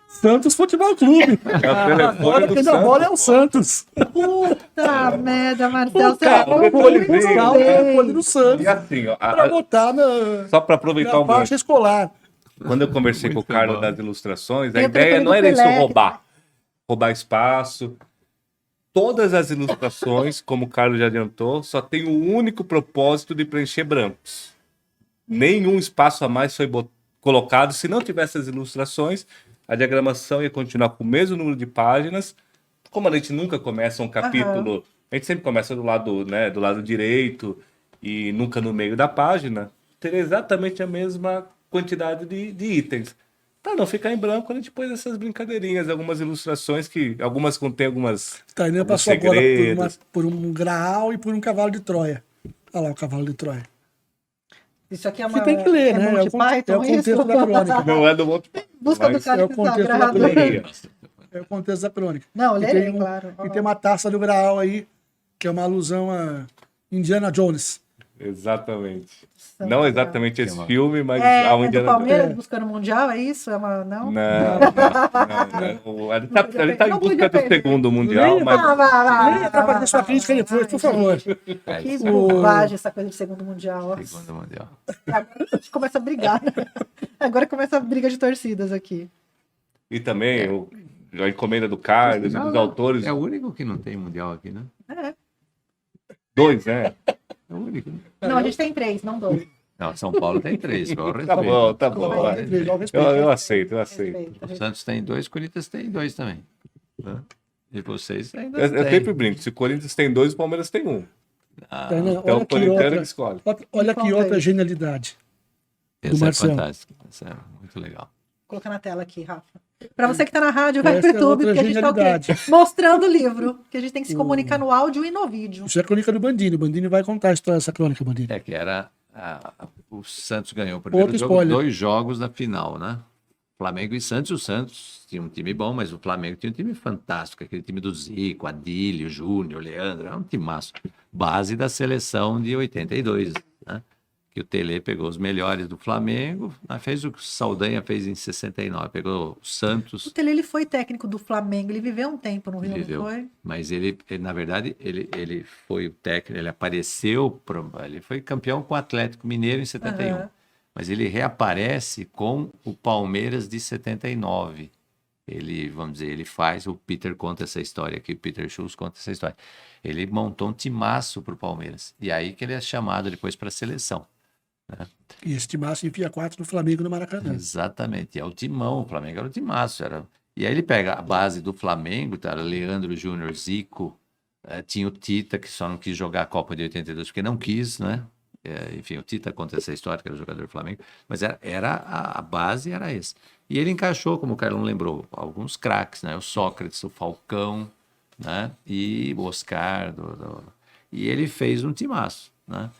Santos Futebol Clube. É o telefone Agora do quem dá bola é o Santos. Santos. Puta merda, Marcelo. O cara Você foi depois vem, buscar o telefone do Santos E assim, ó, para botar só para aproveitar na o gancho. faixa escolar. Quando eu conversei com o Muito Carlos bom. das ilustrações, a Tem o ideia telefone não do era isso Pelé. roubar espaço. Todas as ilustrações, como o Carlos já adiantou, só tem o único propósito de preencher brancos. Nenhum espaço a mais foi colocado. Se não tivesse as ilustrações, a diagramação ia continuar com o mesmo número de páginas. Como a gente nunca começa um capítulo, a gente sempre começa do lado, né, do lado direito e nunca no meio da página, teria exatamente a mesma quantidade de itens. Para não ficar em branco, a gente pôs essas brincadeirinhas, algumas ilustrações que algumas contêm alguns Tainan alguns passou agora segredos. por um graal e por um cavalo de Troia. Olha lá o cavalo de Troia. Isso aqui é Você uma. tem que ler, né? Monty Python, é o contexto isso? da crônica. Não é do Monte Busca do mas cara é o que contexto da sagrado. crônica. É o contexto da crônica. Não, E lerei, tem claro. E tem uma taça do Graal aí, que é uma alusão a Indiana Jones. Exatamente. Santo Não Graal. exatamente esse uma- filme, mas É, a do Indiana Palmeiras Jones. buscando o Mundial, é isso? É uma. Não? Não. Ele tá em Não busca podia do perder. segundo mundial, Leia, mas Leia pra fazer sua crítica depois, por favor. Que bobagem essa coisa de segundo mundial. ó. Segundo Mundial. Agora a gente começa a brigar. Né? Agora começa a briga de torcidas aqui. e também a encomenda do Carlos, Não, dos não. autores, É o único que não tem Mundial aqui, né? dois, né? É o único. Né? Não, a gente tem 3, não 2. Não, São Paulo tem 3. Com respeito. Tá bom, tá São bom. Paulo vai. tem três. Eu aceito. O Santos tem 2, Corinthians tem 2 também. Né? E vocês ainda Eu têm. sempre brinco, se o Corinthians tem 2, o Palmeiras tem 1. Tainá, Então o corintiano que escolhe. olha que Conta outra aí. genialidade. Esse é Marcel. fantástico. Esse é muito legal. Vou colocar na tela aqui, Rafa. Para você que está na rádio, vai Essa pro é YouTube, outra porque a gente está o quê? genialidade. Mostrando o livro. Que a gente tem que se comunicar no áudio e no vídeo. Isso é a crônica do Bandini. O Bandini vai contar a história dessa crônica, Bandini. É que era. O Santos ganhou o primeiro Outro jogo, spoiler. 2 jogos da final, né? Flamengo e Santos. O Santos tinha um time bom, mas o Flamengo tinha um time fantástico. Aquele time do Zico, Adílio, Júnior, Leandro. Era um timaço. Base da seleção de 82, né? Que o Tele pegou os melhores do Flamengo, fez o que o Saldanha fez em 69, pegou o Santos. O Tele, ele foi técnico do Flamengo, ele viveu um tempo no Rio, Viveu. não foi? Mas ele, na verdade, ele foi o técnico, ele apareceu, ele foi campeão com o Atlético Mineiro em 71. Aham. Mas ele reaparece com o Palmeiras de 79. Ele, vamos dizer, ele faz, o Peter conta essa história aqui, o Peter Schultz conta essa história. Ele montou um timaço para o Palmeiras. E aí que ele é chamado depois para a seleção. E esse timaço enfia 4 no Flamengo no Maracanã. Exatamente, é o timão, o Flamengo era o timaço. E aí ele pega a base do Flamengo, tá? Leandro Júnior, Zico, tinha o Tita, que só não quis jogar a Copa de 82 porque não quis, né? Enfim, o Tita conta essa história, que era o jogador do Flamengo, mas a base era esse. E ele encaixou, como o Carlão lembrou, alguns craques, né? O Sócrates, o Falcão, né? E o Oscar, e ele fez um timaço, né?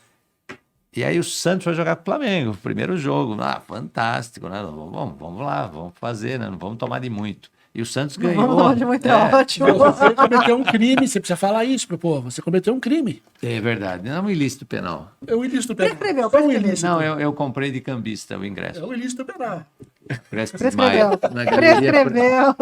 E aí o Santos vai jogar com o Flamengo, primeiro jogo. Fantástico, né? Vamos lá, vamos fazer, né? Não vamos tomar de muito. E o Santos ganhou. Vamos tomar de muito, é ótimo. Você cometeu um crime, você precisa falar isso pro povo. Você cometeu um crime. É verdade, não é um ilícito penal. É o ilícito penal. Prescreveu, Foi um prescreveu. ilícito. Não, eu comprei de cambista o É ingresso. o ilícito penal. Prestes Maia. Prescreveu. Na galeria, Prescreveu.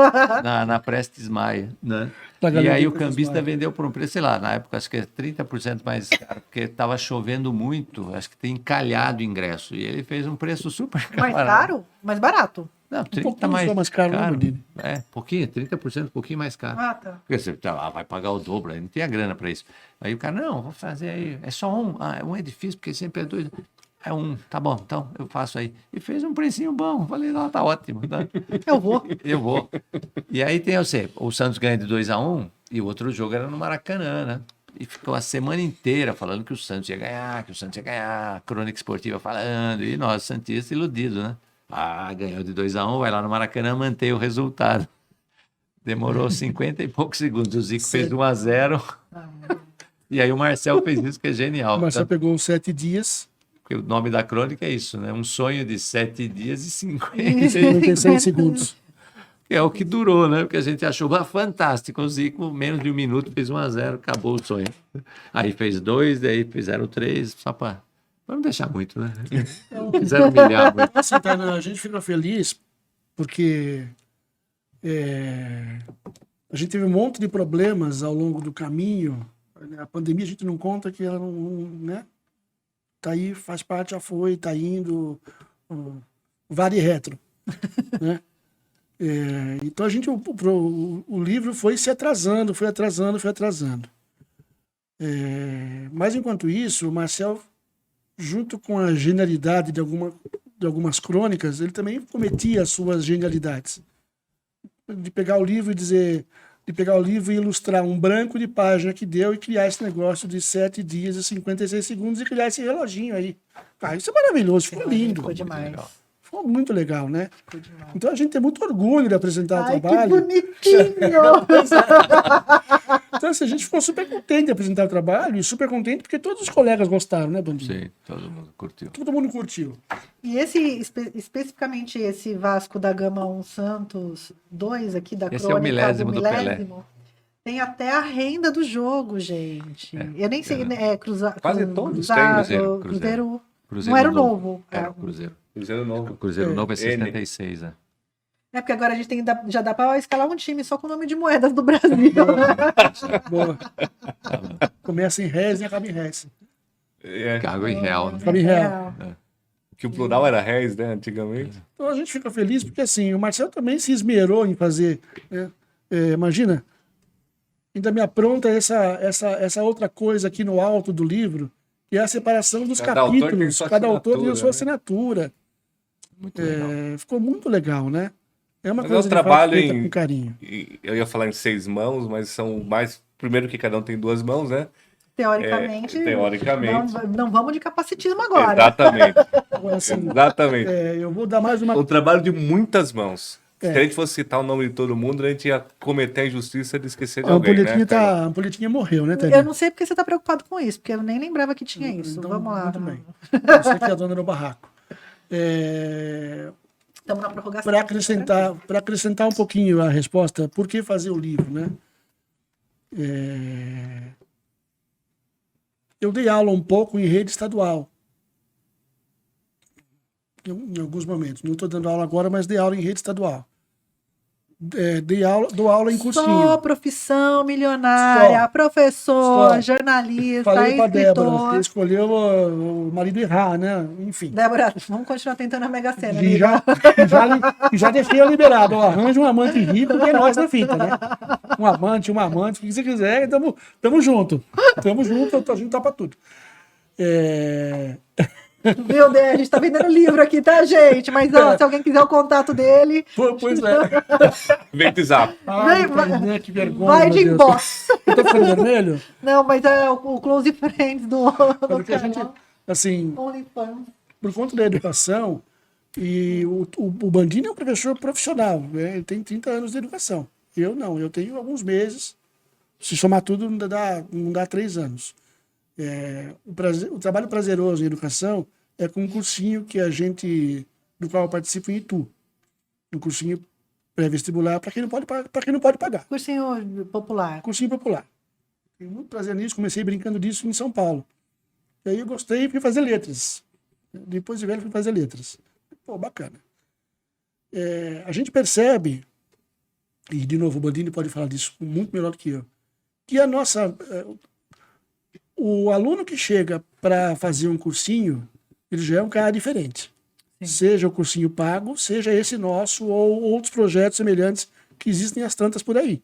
na Prestes Maia, né? Na E galeria aí o Prestes cambista Maia. vendeu por um preço, sei lá, na época acho que é 30% mais caro, porque estava chovendo muito, acho que tem encalhado o ingresso. E ele fez um preço super Mais caro. caro? Mais barato? Não, 30 pouquinho mais, só mais caro, né, Bandini? pouquinho, 30%, um pouquinho mais caro. Ah, tá. Porque você vai pagar o dobro, aí não tem a grana para isso. Aí o cara, não, vou fazer aí, é só um. Um é difícil, porque sempre é 2. É um, tá bom, então eu faço aí. E fez um precinho bom, falei, não, tá ótimo. Tá? Eu vou. Eu vou. E aí tem, o Santos ganha de 2-1 e o outro jogo era no Maracanã, né? E ficou a semana inteira falando que o Santos ia ganhar, a crônica esportiva falando, e nós, santistas, iludidos, né? Ganhou de 2-1, vai lá no Maracanã, mantém o resultado. Demorou 50 e poucos segundos. O Zico fez 1-0. E aí o Marcel fez isso, que é genial. O Marcel pegou os 7 dias, Porque o nome da crônica é isso, né? Um sonho de 7 dias e 50. 96 segundos. É o que durou, né? Porque a gente achou fantástico. O Zico, menos de um minuto, fez 1-0, acabou o sonho. Aí fez 2, daí fizeram 3, só para não deixar muito, né? Fizeram humilhar muito. Assim, Tainá, a gente fica feliz porque a gente teve um monte de problemas ao longo do caminho. A pandemia a gente não conta que ela não, né? Tá aí, faz parte, já foi, tá indo, vale retro, né? Então o livro foi se atrasando, foi atrasando. Mas enquanto isso, o Marcel, junto com a genialidade de algumas crônicas, ele também cometia as suas genialidades. De pegar o livro e ilustrar um branco de página que deu e criar esse negócio de 7 dias e 56 segundos e criar esse reloginho aí. Isso é maravilhoso, ficou lindo. Ficou demais. Ficou muito legal, né? Então a gente tem muito orgulho de apresentar o Ai, que trabalho. bonitinho! Então, assim, a gente ficou super contente de apresentar o trabalho e super contente porque todos os colegas gostaram, né, Bandinho? Sim, todo mundo curtiu. Todo mundo curtiu. E especificamente esse Vasco da Gama 1 Santos 2 aqui da Esse é o crônica milésimo do Pelé. tem até a renda do jogo, gente. Eu nem sei, Quase todos cruzado, têm, Cruzeiro. Cruzeiro Não era o novo. Era o Cruzeiro. Cruzeiro novo. O Cruzeiro novo é 76, né? É porque agora a gente já dá para escalar um time só com o nome de moedas do Brasil. Boa. Começa em réis e acaba em réis. Cargo em real, né? Acaba em real. Que o plural era réis, né, antigamente. Então a gente fica feliz porque assim, o Marcel também se esmerou em fazer, né? Imagina, ainda me apronta essa outra coisa aqui no alto do livro, que é a separação dos Cada autor tem capítulos. sua Cada autor tem a sua assinatura, assinatura. Muito legal. Ficou muito legal, né? É uma Mas coisa é um trabalho feita em- com carinho. Eu ia falar em 6 mãos, mas são mais. Primeiro que cada um tem 2 mãos, né? Teoricamente. Teoricamente. Não vamos de capacitismo agora. Exatamente. Agora, assim, Exatamente. eu vou dar mais uma... O trabalho de muitas mãos. É. Se a gente fosse citar o nome de todo mundo, a gente ia cometer a injustiça de esquecer de A alguém, ampulhetinha, né? Tainara? a ampulhetinha morreu, né, Tânia? Eu não sei porque você está preocupado com isso, porque eu nem lembrava que tinha isso. Então, Vamos lá. muito bem. Você que é a dona do barraco. Estamos na prorrogação. Para acrescentar um pouquinho a resposta, por que fazer o livro, né? Eu dei aula um pouco em rede estadual. Em alguns momentos. Não estou dando aula agora, mas dei aula em rede estadual. Dou aula em cursinho. Só profissão milionária, Só. professor, Só. jornalista, Falei para Débora, que escritor. escolheu o marido errar, né? Enfim. Débora, vamos continuar tentando a Mega Sena, E amiga. já deixei eu liberado. Ó, arranja um amante rico, que é nós na fita, né? Um amante, o que você quiser, tamo junto. Tamo junto, a gente topa tudo. Meu Deus, a gente tá vendendo livro aqui, tá, gente? Mas, ó, se alguém quiser o contato dele, Pois é. Vem pro zap. Ai, vai- Tainá, que vergonha. vai meu de Deus. inbox. Eu tô ficando vermelho? Não, mas é o Close Friends do Porque a gente, canal. assim, OnlyFans. por conta da educação, e o Bandini é um professor profissional, né? Ele tem 30 anos de educação. Eu não, eu tenho alguns meses. Se somar tudo, não dá 3 anos. O trabalho prazeroso em educação é com um cursinho do qual eu participo em Itu. Um cursinho pré-vestibular para quem não pode pagar. Cursinho popular. Cursinho popular. Tenho muito prazer nisso, comecei brincando disso em São Paulo. E aí eu gostei e fui fazer letras. Depois de velho, fui fazer letras. Pô, bacana. A gente percebe, e de novo o Bandini pode falar disso muito melhor do que eu, que o aluno que chega para fazer um cursinho, ele já é um cara diferente. Sim. Seja o cursinho pago, seja esse nosso ou outros projetos semelhantes que existem às tantas por aí.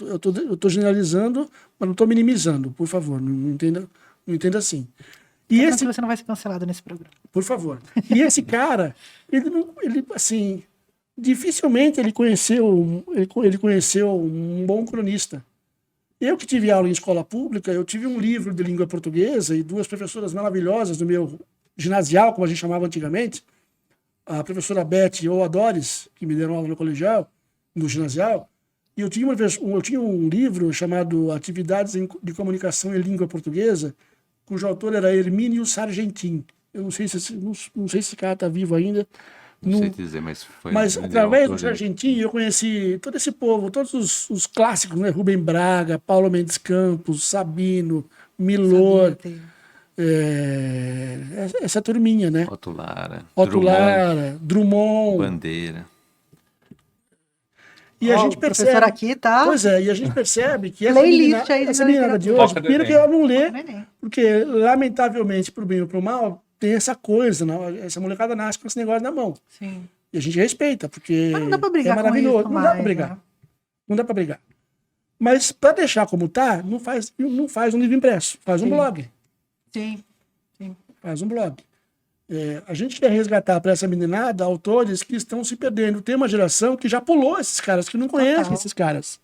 Eu tô generalizando, mas não estou minimizando, por favor, não entenda assim. E esse, Você não vai ser cancelado nesse programa. por favor. E esse cara, ele assim, dificilmente ele conheceu um bom cronista. Eu que tive aula em escola pública, eu tive um livro de língua portuguesa e 2 professoras maravilhosas do meu ginasial, como a gente chamava antigamente, a professora Beth ou a Doris, que me deram aula no colegial, no ginasial, e eu tinha um livro chamado Atividades de Comunicação em Língua Portuguesa, cujo autor era Hermínio Sargentin. Eu não sei se esse cara está vivo ainda. Não sei dizer, mas foi... Mas através do Sargentin eu conheci todo esse povo, todos os clássicos, né? Rubem Braga, Paulo Mendes Campos, Sabino, Milor, essa turminha, né? Otto Lara, Drummond. Bandeira. E a gente percebe... O professor aqui tá... Pois é, e a gente percebe que Playlist aí de essa meninada de hoje, Foca do primeiro que Enem. ela não lê, Neném. porque lamentavelmente, pro bem ou pro mal, tem essa coisa, essa molecada nasce com esse negócio na mão. Sim. E a gente respeita, porque Mas não dá pra brigar é com maravilhoso. isso Não dá mais, pra brigar. né? Não dá pra brigar. Mas para deixar como tá, não faz um livro impresso, faz um Sim. blog. Sim. Faz um blog. A gente quer resgatar para essa meninada autores que estão se perdendo. Tem uma geração que já pulou esses caras, que não conhecem Total. esses caras.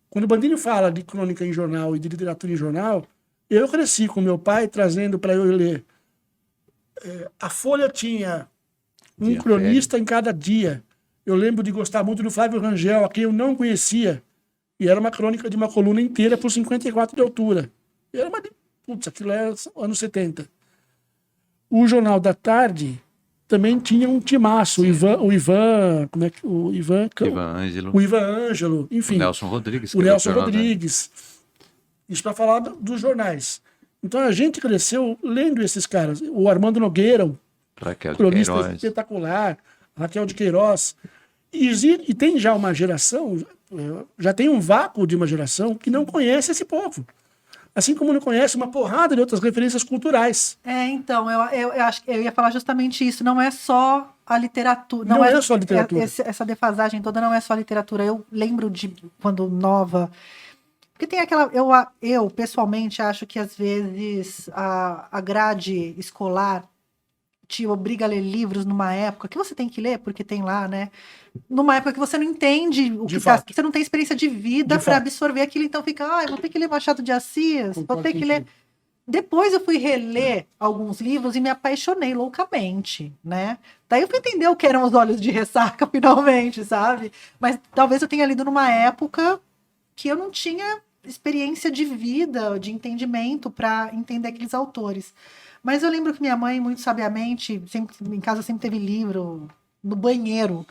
Quando o Bandini fala de crônica em jornal e de literatura em jornal, eu cresci com meu pai trazendo para eu ler. A Folha tinha um Dia cronista em cada dia. Eu lembro de gostar muito do Flávio Rangel, a quem eu não conhecia. E era uma crônica de uma coluna inteira por 54 de altura. E era uma... Putz, aquilo era anos 70. O Jornal da Tarde também tinha um timaço. O Ivan Ângelo, o Ivan Ângelo, enfim. o Nelson Rodrigues. O Nelson Rodrigues. Isso para falar dos jornais. Então a gente cresceu lendo esses caras. O Armando Nogueira, Raquel de cronista Queiroz. espetacular, Raquel de Queiroz. E tem já uma geração, já tem um vácuo de uma geração que não conhece esse povo. Assim como não conhece uma porrada de outras referências culturais. Então, eu acho que eu ia falar justamente isso. Não é só a literatura. Não é só a literatura. Essa defasagem toda não é só a literatura. Eu lembro de quando nova. Porque tem aquela. Eu pessoalmente acho que às vezes a grade escolar te obriga a ler livros numa época que você tem que ler, porque tem lá, né? Numa época que você não entende o De que fato. você não tem experiência de vida De para fato. absorver aquilo, então fica, eu vou ter que ler Machado de Assis, vou Concordo ter que ler. contigo. Depois eu fui reler alguns livros e me apaixonei loucamente, né? Daí eu fui entender o que eram os Olhos de Ressaca, finalmente, sabe? Mas talvez eu tenha lido numa época que eu não tinha experiência de vida, de entendimento para entender aqueles autores. Mas eu lembro que minha mãe, muito sabiamente, sempre, em casa sempre teve livro no banheiro.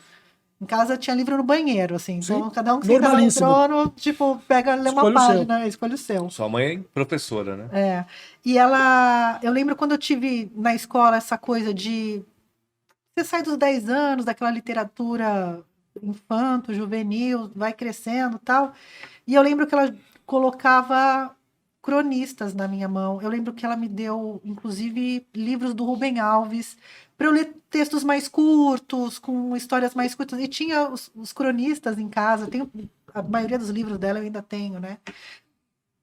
Em casa tinha livro no banheiro, assim. Então, Sim, cada um que senta no normalíssimo. trono, tipo, pega, lê uma Escolhe o seu. página, escolhe o seu. Sua mãe é professora, né? É. E eu lembro quando eu tive na escola essa coisa de você sai dos 10 anos, daquela literatura infanto, juvenil, vai crescendo e tal. E eu lembro que ela colocava cronistas na minha mão. Eu lembro que ela me deu, inclusive, livros do Rubem Alves, para eu ler textos mais curtos, com histórias mais curtas. E tinha os cronistas em casa. A maioria dos livros dela eu ainda tenho, né?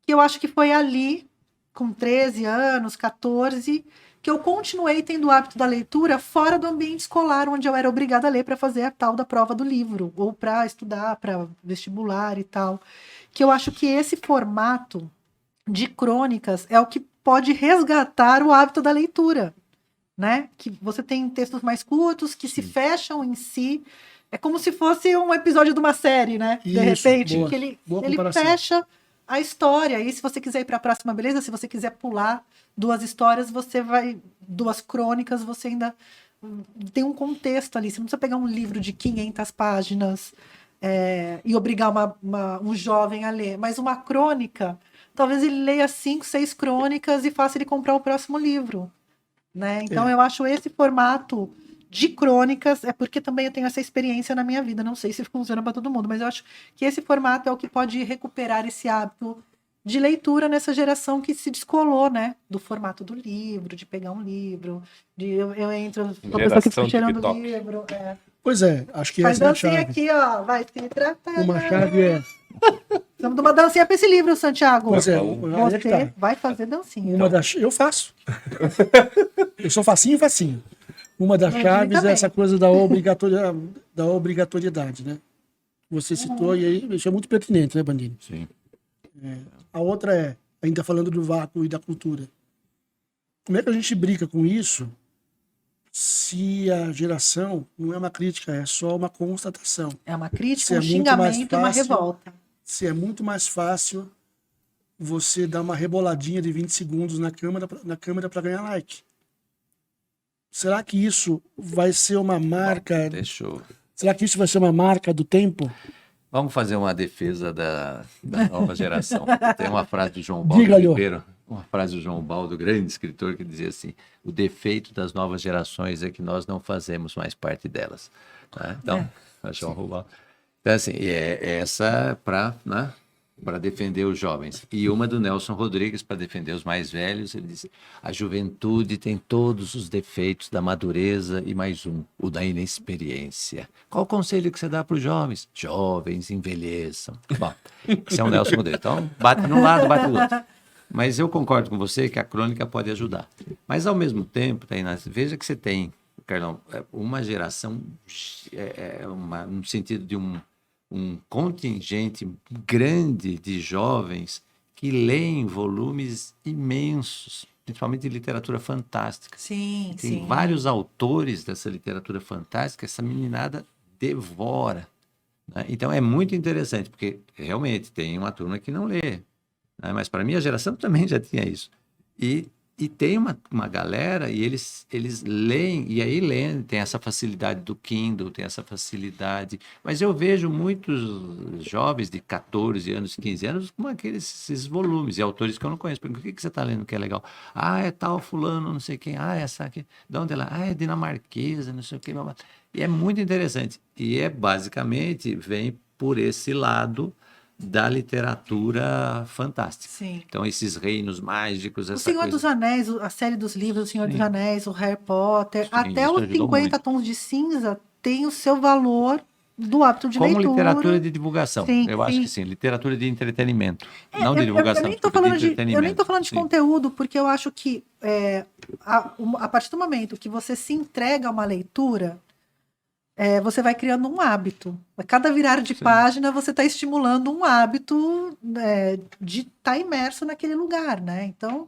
Que eu acho que foi ali, com 13 anos, 14, que eu continuei tendo o hábito da leitura fora do ambiente escolar, onde eu era obrigada a ler para fazer a tal da prova do livro, ou para estudar, para vestibular e tal. Que eu acho que esse formato de crônicas é o que pode resgatar o hábito da leitura, né? Que você tem textos mais curtos, que se fecham em si. É como se fosse um episódio de uma série, né? De Isso, repente, boa. que ele Boa ele comparação. fecha a história. E se você quiser ir para a próxima, beleza? Se você quiser pular 2 histórias, você vai... 2 crônicas, você ainda tem um contexto ali. Você não precisa pegar um livro de 500 páginas e obrigar um jovem a ler. Mas uma crônica, talvez ele leia 5, 6 crônicas e faça ele comprar o próximo livro, né? Então eu acho esse formato de crônicas, é porque também eu tenho essa experiência na minha vida, não sei se funciona para todo mundo, mas eu acho que esse formato é o que pode recuperar esse hábito de leitura nessa geração que se descolou, né, do formato do livro, de pegar um livro, de eu entro, uma pessoa que fica cheirando o TikTok. livro, Pois é, acho que faz essa é a dancinha chave. aqui, ó, vai se tratar. Uma chave é. Precisamos de uma dancinha para esse livro, Santiago. Pois é, Aí é que Você tá. vai fazer dancinha. Uma das, eu faço. Eu sou facinho, facinho. Uma das Mas chaves também. é essa coisa da obrigatoriedade, né? Você citou, e aí isso é muito pertinente, né, Bandini? Sim. A outra é, ainda falando do vácuo e da cultura. Como é que a gente brinca com isso se a geração não é uma crítica, é só uma constatação? É uma crítica, Se é um muito mais xingamento e uma fácil. revolta. Se é muito mais fácil você dar uma reboladinha de 20 segundos na câmera para ganhar like. Será que isso vai ser uma marca? Deixou. Será que isso vai ser uma marca do tempo? Vamos fazer uma defesa da nova geração. Tem uma frase do João Baldo Diga-lhe. Ribeiro, uma frase do João Baldo, grande escritor, que dizia assim: o defeito das novas gerações é que nós não fazemos mais parte delas. Né? Então, João Baldo. Então, assim, essa para, né, para defender os jovens. E uma do Nelson Rodrigues para defender os mais velhos. Ele disse: a juventude tem todos os defeitos da madureza e mais um, o da inexperiência. Qual o conselho que você dá para os jovens? Jovens, envelheçam. Bom, esse é o Nelson Rodrigues. Então, bate num lado, bate no outro. Mas eu concordo com você que a crônica pode ajudar. Mas, ao mesmo tempo, Tainá, veja que você tem, Carlão, uma geração, no sentido de um contingente grande de jovens que leem volumes imensos, principalmente de literatura fantástica. Sim, Tem vários autores dessa literatura fantástica, essa meninada devora. Né? Então é muito interessante, porque realmente tem uma turma que não lê. Né? Mas para mim a geração também já tinha isso. E tem uma galera, e eles leem, e aí leem, tem essa facilidade do Kindle, tem essa facilidade. Mas eu vejo muitos jovens de 14 anos, 15 anos, com esses volumes, e autores que eu não conheço. Porque o que você está lendo que é legal? Ah, é tal fulano, não sei quem. Ah, essa aqui. De onde ela? Ah, é dinamarquesa, não sei o quê. E é muito interessante. E basicamente, vem por esse lado da literatura fantástica. Sim. Então, esses reinos mágicos, O essa Senhor coisa... dos Anéis, a série dos livros, O Senhor dos Anéis, o Harry Potter, Sim, até isso os ajudou 50 muito. tons de cinza tem o seu valor do hábito de Como leitura. literatura de divulgação. Sim, Eu acho sim. que sim, literatura de entretenimento. Não de Eu divulgação, nem tô desculpa, falando de eu nem tô falando de sim. conteúdo, porque eu acho que a partir do momento que você se entrega a uma leitura, você vai criando um hábito. A cada virar de página, você está estimulando um hábito de estar imerso naquele lugar, né? Então,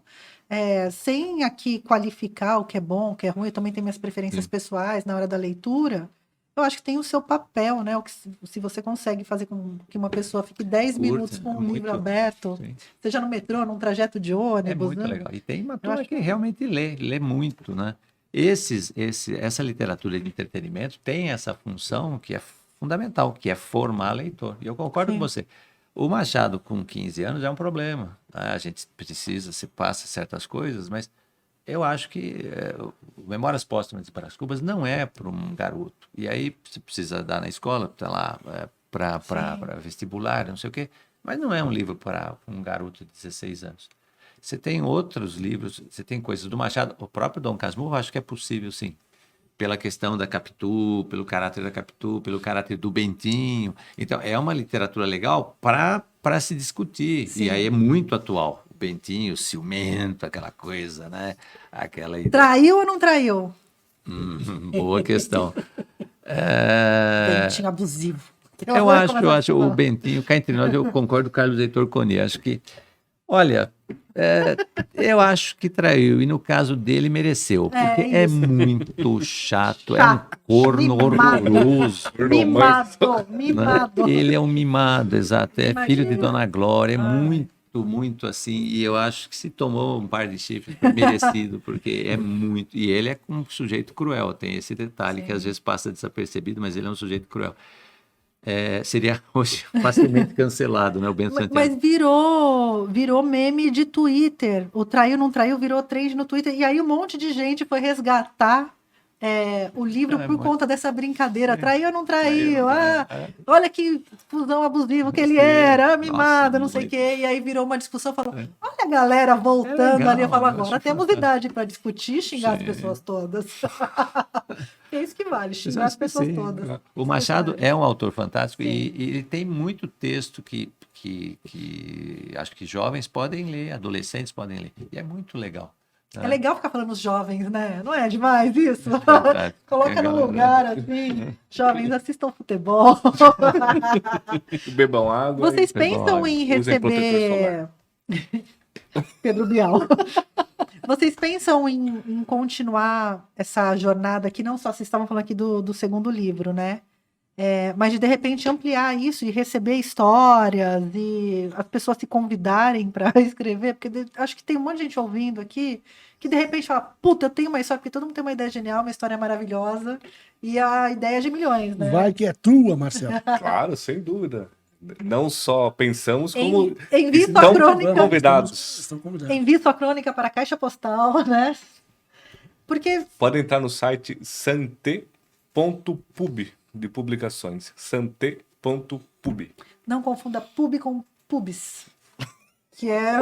sem aqui qualificar o que é bom, o que é ruim, eu também tenho minhas preferências pessoais na hora da leitura. Eu acho que tem o seu papel, né? Se você consegue fazer com que uma pessoa fique 10 minutos com um livro aberto, sim. seja no metrô, num trajeto de ônibus. É muito né? legal. E tem uma turma acho que que- realmente lê muito, né? Essa literatura de entretenimento tem essa função que é fundamental, que é formar leitor. E eu concordo Sim. com você. O Machado, com 15 anos, é um problema. Né? A gente precisa, se passa certas coisas, mas eu acho que o Memórias Póstumas de Brás Cubas não é para um garoto. E aí você precisa dar na escola, sei lá, para vestibular, não sei o quê. Mas não é um livro para um garoto de 16 anos. Você tem outros livros, você tem coisas do Machado, o próprio Dom Casmurro, acho que é possível, sim. Pela questão da Capitu, pelo caráter da Capitu, pelo caráter do Bentinho. Então, é uma literatura legal para se discutir. Sim. E aí é muito atual. O Bentinho, ciumento, aquela coisa, né? Aquela ideia. Traiu ou não traiu? Boa questão. Bentinho abusivo. Eu acho o Bentinho, cá entre nós, eu concordo com o Carlos Heitor Coni. Acho que, olha, eu acho que traiu. E no caso dele, mereceu. Porque é isso. muito chato. É um corno Mimado. horroroso. Mimado. Né? Ele é um mimado, exato. É filho de Imagina. Dona Glória. É muito assim. E eu acho que se tomou um par de chifres, foi merecido. Porque é muito. E ele é um sujeito cruel. Tem esse detalhe que às vezes passa desapercebido, mas ele é um sujeito cruel. Seria hoje facilmente cancelado, né? O Bento Santiago. Mas virou meme de Twitter. O traiu, não traiu, virou trend no Twitter. E aí um monte de gente foi resgatar o livro por conta dessa brincadeira. Traiu ou não traiu? Olha que fusão abusivo que ele era, mimado, não sei o quê. E aí virou uma discussão, falou, olha a galera voltando legal, ali. Eu falo, eu agora acho temos fantástico. idade para discutir e xingar as pessoas todas. É isso que vale, xingar as pessoas todas. O Machado é um autor fantástico e ele tem muito texto que acho que jovens podem ler, adolescentes podem ler. E é muito legal. É legal ficar falando os jovens, né? Não é demais isso? Verdade. Coloca num lugar assim, jovens assistam futebol. Bebam água. Vocês Bebam pensam água. em Usem protetor receber... Pedro Bial. Vocês pensam em continuar essa jornada que não só vocês estavam falando aqui do segundo livro, né? Mas de repente ampliar isso e receber histórias e as pessoas se convidarem para escrever, porque acho que tem um monte de gente ouvindo aqui que de repente fala, puta, eu tenho uma história, porque todo mundo tem uma ideia genial, uma história maravilhosa e a ideia é de milhões, né? Vai que é tua, Marcelo. Claro, sem dúvida. Não só pensamos, como Envie sua estão crônica. convidados. Estão convidados. Envie sua crônica para a caixa postal, né? Porque Podem entrar no site sante.pub de publicações. Sante.pub. não confunda pub com pubs. Que é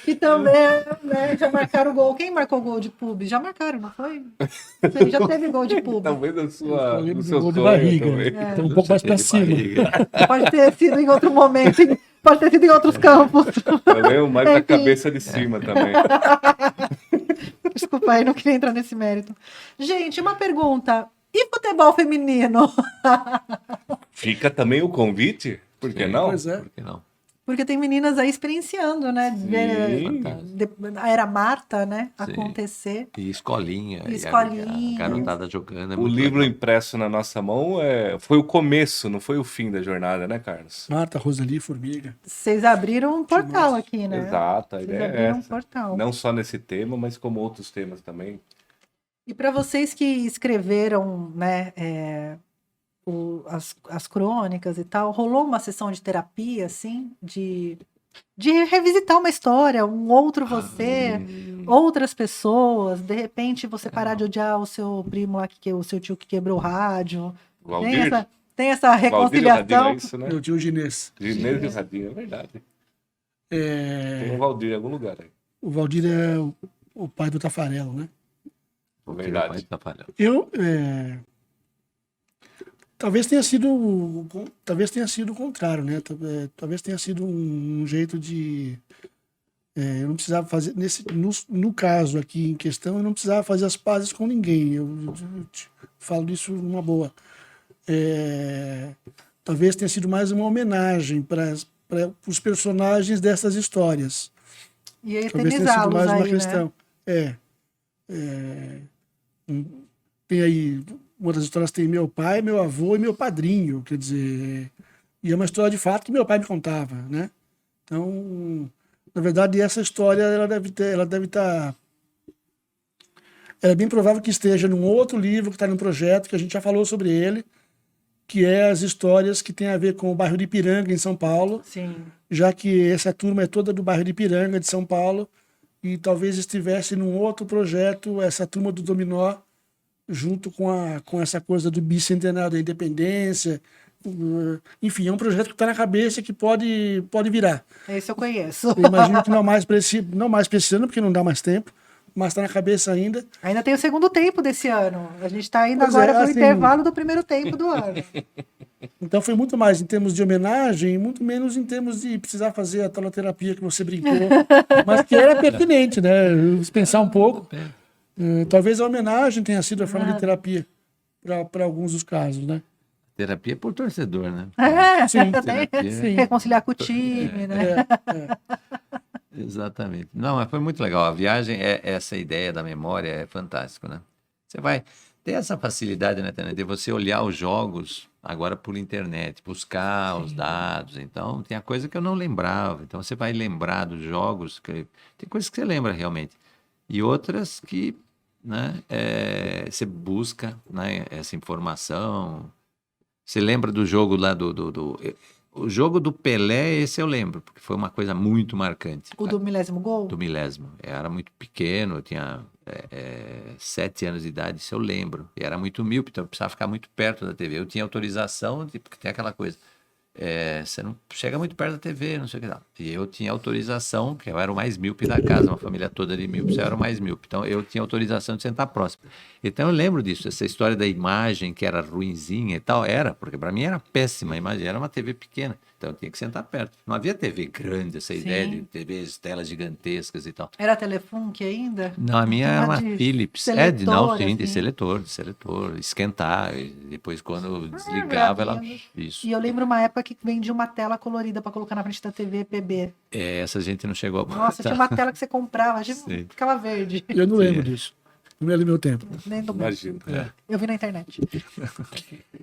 que também né, já marcaram o gol. Quem marcou o gol de pub? Já marcaram, não foi? Sim, já teve gol de pub. Talvez Eu lembro do do seu gol de sonho barriga. também. Então, um pouco mais pra cima. Pode ter sido em outro momento, pode ter sido em outros campos. Eu lembro mais da Enfim. cabeça de cima também. Desculpa aí, não queria entrar nesse mérito. Gente, uma pergunta. E futebol feminino? Fica também o convite? Por que não? Pois é. Por que não? Porque tem meninas aí experienciando, né? A era Marta, né? Sim. Acontecer. E escolinha. E E escolinha. a garotada jogando. É O muito livro legal. impresso na nossa mão foi o começo, não foi o fim da jornada, né, Carlos? Marta, Rosali, Formiga. Vocês abriram um portal aqui, né? Exato, a Vocês ideia é abriram um essa. portal. Não só nesse tema, mas como outros temas também. E para vocês que escreveram, né, as crônicas e tal, rolou uma sessão de terapia, assim, de revisitar uma história, um outro você, outras pessoas, de repente você parar de odiar o seu primo lá, o seu tio que quebrou o rádio. Valdir? Tem essa Valdir e o Radinho, reconciliação. é isso, né? Meu tio Ginês. Ginês e o Radinho, é verdade. Tem um Valdir em algum lugar aí. O Valdir é o pai do Tafarelo, né? Verdade. Vai atrapalhar. Eu Talvez tenha sido o contrário, né? Talvez tenha sido um jeito de... eu não precisava fazer... No caso aqui em questão, eu não precisava fazer as pazes com ninguém. Eu te falo disso numa boa. Talvez tenha sido mais uma homenagem para os personagens dessas histórias. E Talvez tenha sido eternizá-los mais uma aí, questão. né? Tem aí, uma das histórias tem meu pai, meu avô e meu padrinho, quer dizer, e é uma história de fato que meu pai me contava, né? Então, na verdade, essa história, ela deve estar... É bem provável que esteja num outro livro que está num projeto, que a gente já falou sobre ele, que é as histórias que tem a ver com o bairro de Ipiranga, em São Paulo, Sim. já que essa turma é toda do bairro de Ipiranga, de São Paulo, e talvez estivesse num outro projeto, essa turma do Dominó, junto com essa coisa do bicentenário da independência. Enfim, é um projeto que está na cabeça que pode virar. Esse eu conheço. Eu imagino que não mais para esse ano, porque não dá mais tempo, mas está na cabeça ainda. Ainda tem o segundo tempo desse ano. A gente está indo Pois agora para o assim, intervalo do primeiro tempo do ano. Então foi muito mais em termos de homenagem, muito menos em termos de precisar fazer a taloterapia que você brincou, mas que era pertinente, né? Se pensar um pouco. Talvez a homenagem tenha sido a forma de terapia para alguns dos casos, né? Terapia por torcedor, né? Sim, Terapia. sim. Reconciliar com o time, né? Exatamente. Não, mas foi muito legal. A viagem, essa ideia da memória é fantástico, né? Você vai ter essa facilidade, né, Tânia, de você olhar os jogos agora por internet, buscar os dados. Então, tem a coisa que eu não lembrava. Então, você vai lembrar dos jogos, tem coisas que você lembra realmente. E outras que, né, você busca, né, essa informação. Você lembra do jogo lá o jogo do Pelé, esse eu lembro, porque foi uma coisa muito marcante. O do milésimo gol? Do milésimo. Eu era muito pequeno, eu tinha 7 anos de idade, isso eu lembro. E era muito míope, então eu precisava ficar muito perto da TV. Eu tinha autorização, porque tem aquela coisa. Você não chega muito perto da TV, não sei o que lá. E eu tinha autorização, porque eu era o mais míope da casa, uma família toda de míope, eu era o mais míope. Então eu tinha autorização de sentar próximo. Então eu lembro disso, essa história da imagem que era ruinzinha e tal, porque para mim era péssima a imagem, era uma TV pequena, então eu tinha que sentar perto. Não havia TV grande, essa ideia de TVs, telas gigantescas e tal. Era Telefunken ainda? Não, a minha era uma Philips. Seletor, Sim, de assim. seletor, esquentar, e depois quando desligava ela... Isso. E eu lembro uma época que vendia uma tela colorida para colocar na frente da TV PB. Essa gente não chegou a botar. Nossa, tinha uma tela que você comprava, Sim. ficava verde. Eu não lembro disso. Não lembro do meu tempo. Nem do Imagino. Eu vi na internet.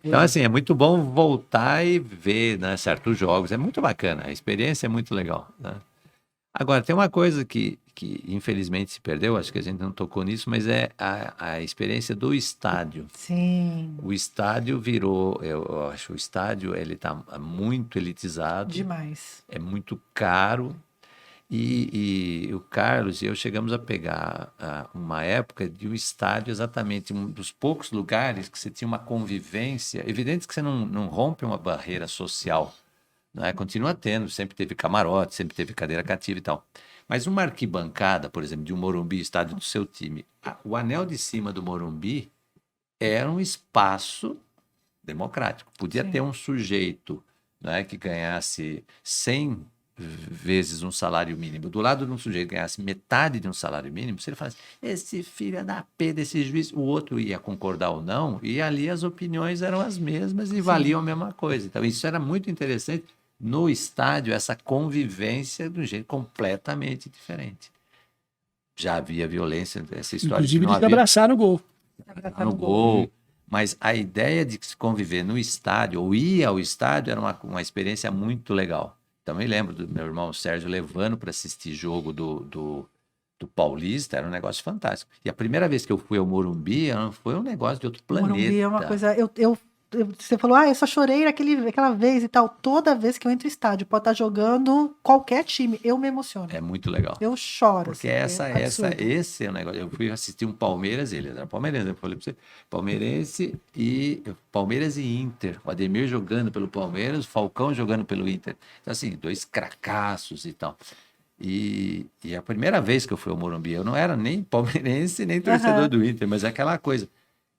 Então, assim, é muito bom voltar e ver, né, certos jogos. É muito bacana, a experiência é muito legal, né? Agora, tem uma coisa que infelizmente se perdeu, acho que a gente não tocou nisso, mas é a experiência do estádio. Sim. O estádio virou, eu acho, o estádio ele está muito elitizado. Demais. É muito caro. E o Carlos e eu chegamos a pegar uma época de um estádio exatamente, um dos poucos lugares que você tinha uma convivência. Evidente que você não rompe uma barreira social, né? Continua tendo, sempre teve camarote, sempre teve cadeira cativa e tal. Mas uma arquibancada, por exemplo, de um Morumbi, estádio do seu time, o anel de cima do Morumbi era um espaço democrático. Podia ter um sujeito, né, que ganhasse 100 vezes um salário mínimo. Do lado de um sujeito que ganhasse metade de um salário mínimo, se ele falasse, esse filho da P desse juiz, o outro ia concordar ou não, e ali as opiniões eram as mesmas e valiam a mesma coisa. Então, isso era muito interessante no estádio, essa convivência de um jeito completamente diferente. Já havia violência, essa história. Inclusive de de se abraçar no gol. no gol. Mas a ideia de se conviver no estádio, ou ir ao estádio, era uma experiência muito legal. Também lembro do meu irmão Sérgio levando para assistir jogo do Paulista, era um negócio fantástico. E a primeira vez que eu fui ao Morumbi, foi um negócio de outro planeta. Morumbi é uma coisa... Você falou, eu só chorei aquela vez e tal. Toda vez que eu entro no estádio, pode estar jogando qualquer time, eu me emociono. É muito legal. Eu choro. Porque assim, esse é o negócio. Eu fui assistir um Palmeiras, ele era palmeirense, eu falei pra você, Palmeiras e Inter. O Ademir jogando pelo Palmeiras, o Falcão jogando pelo Inter. Então, assim, 2 cracaços e tal. E a primeira vez que eu fui ao Morumbi, eu não era nem palmeirense, nem torcedor do Inter, mas é aquela coisa.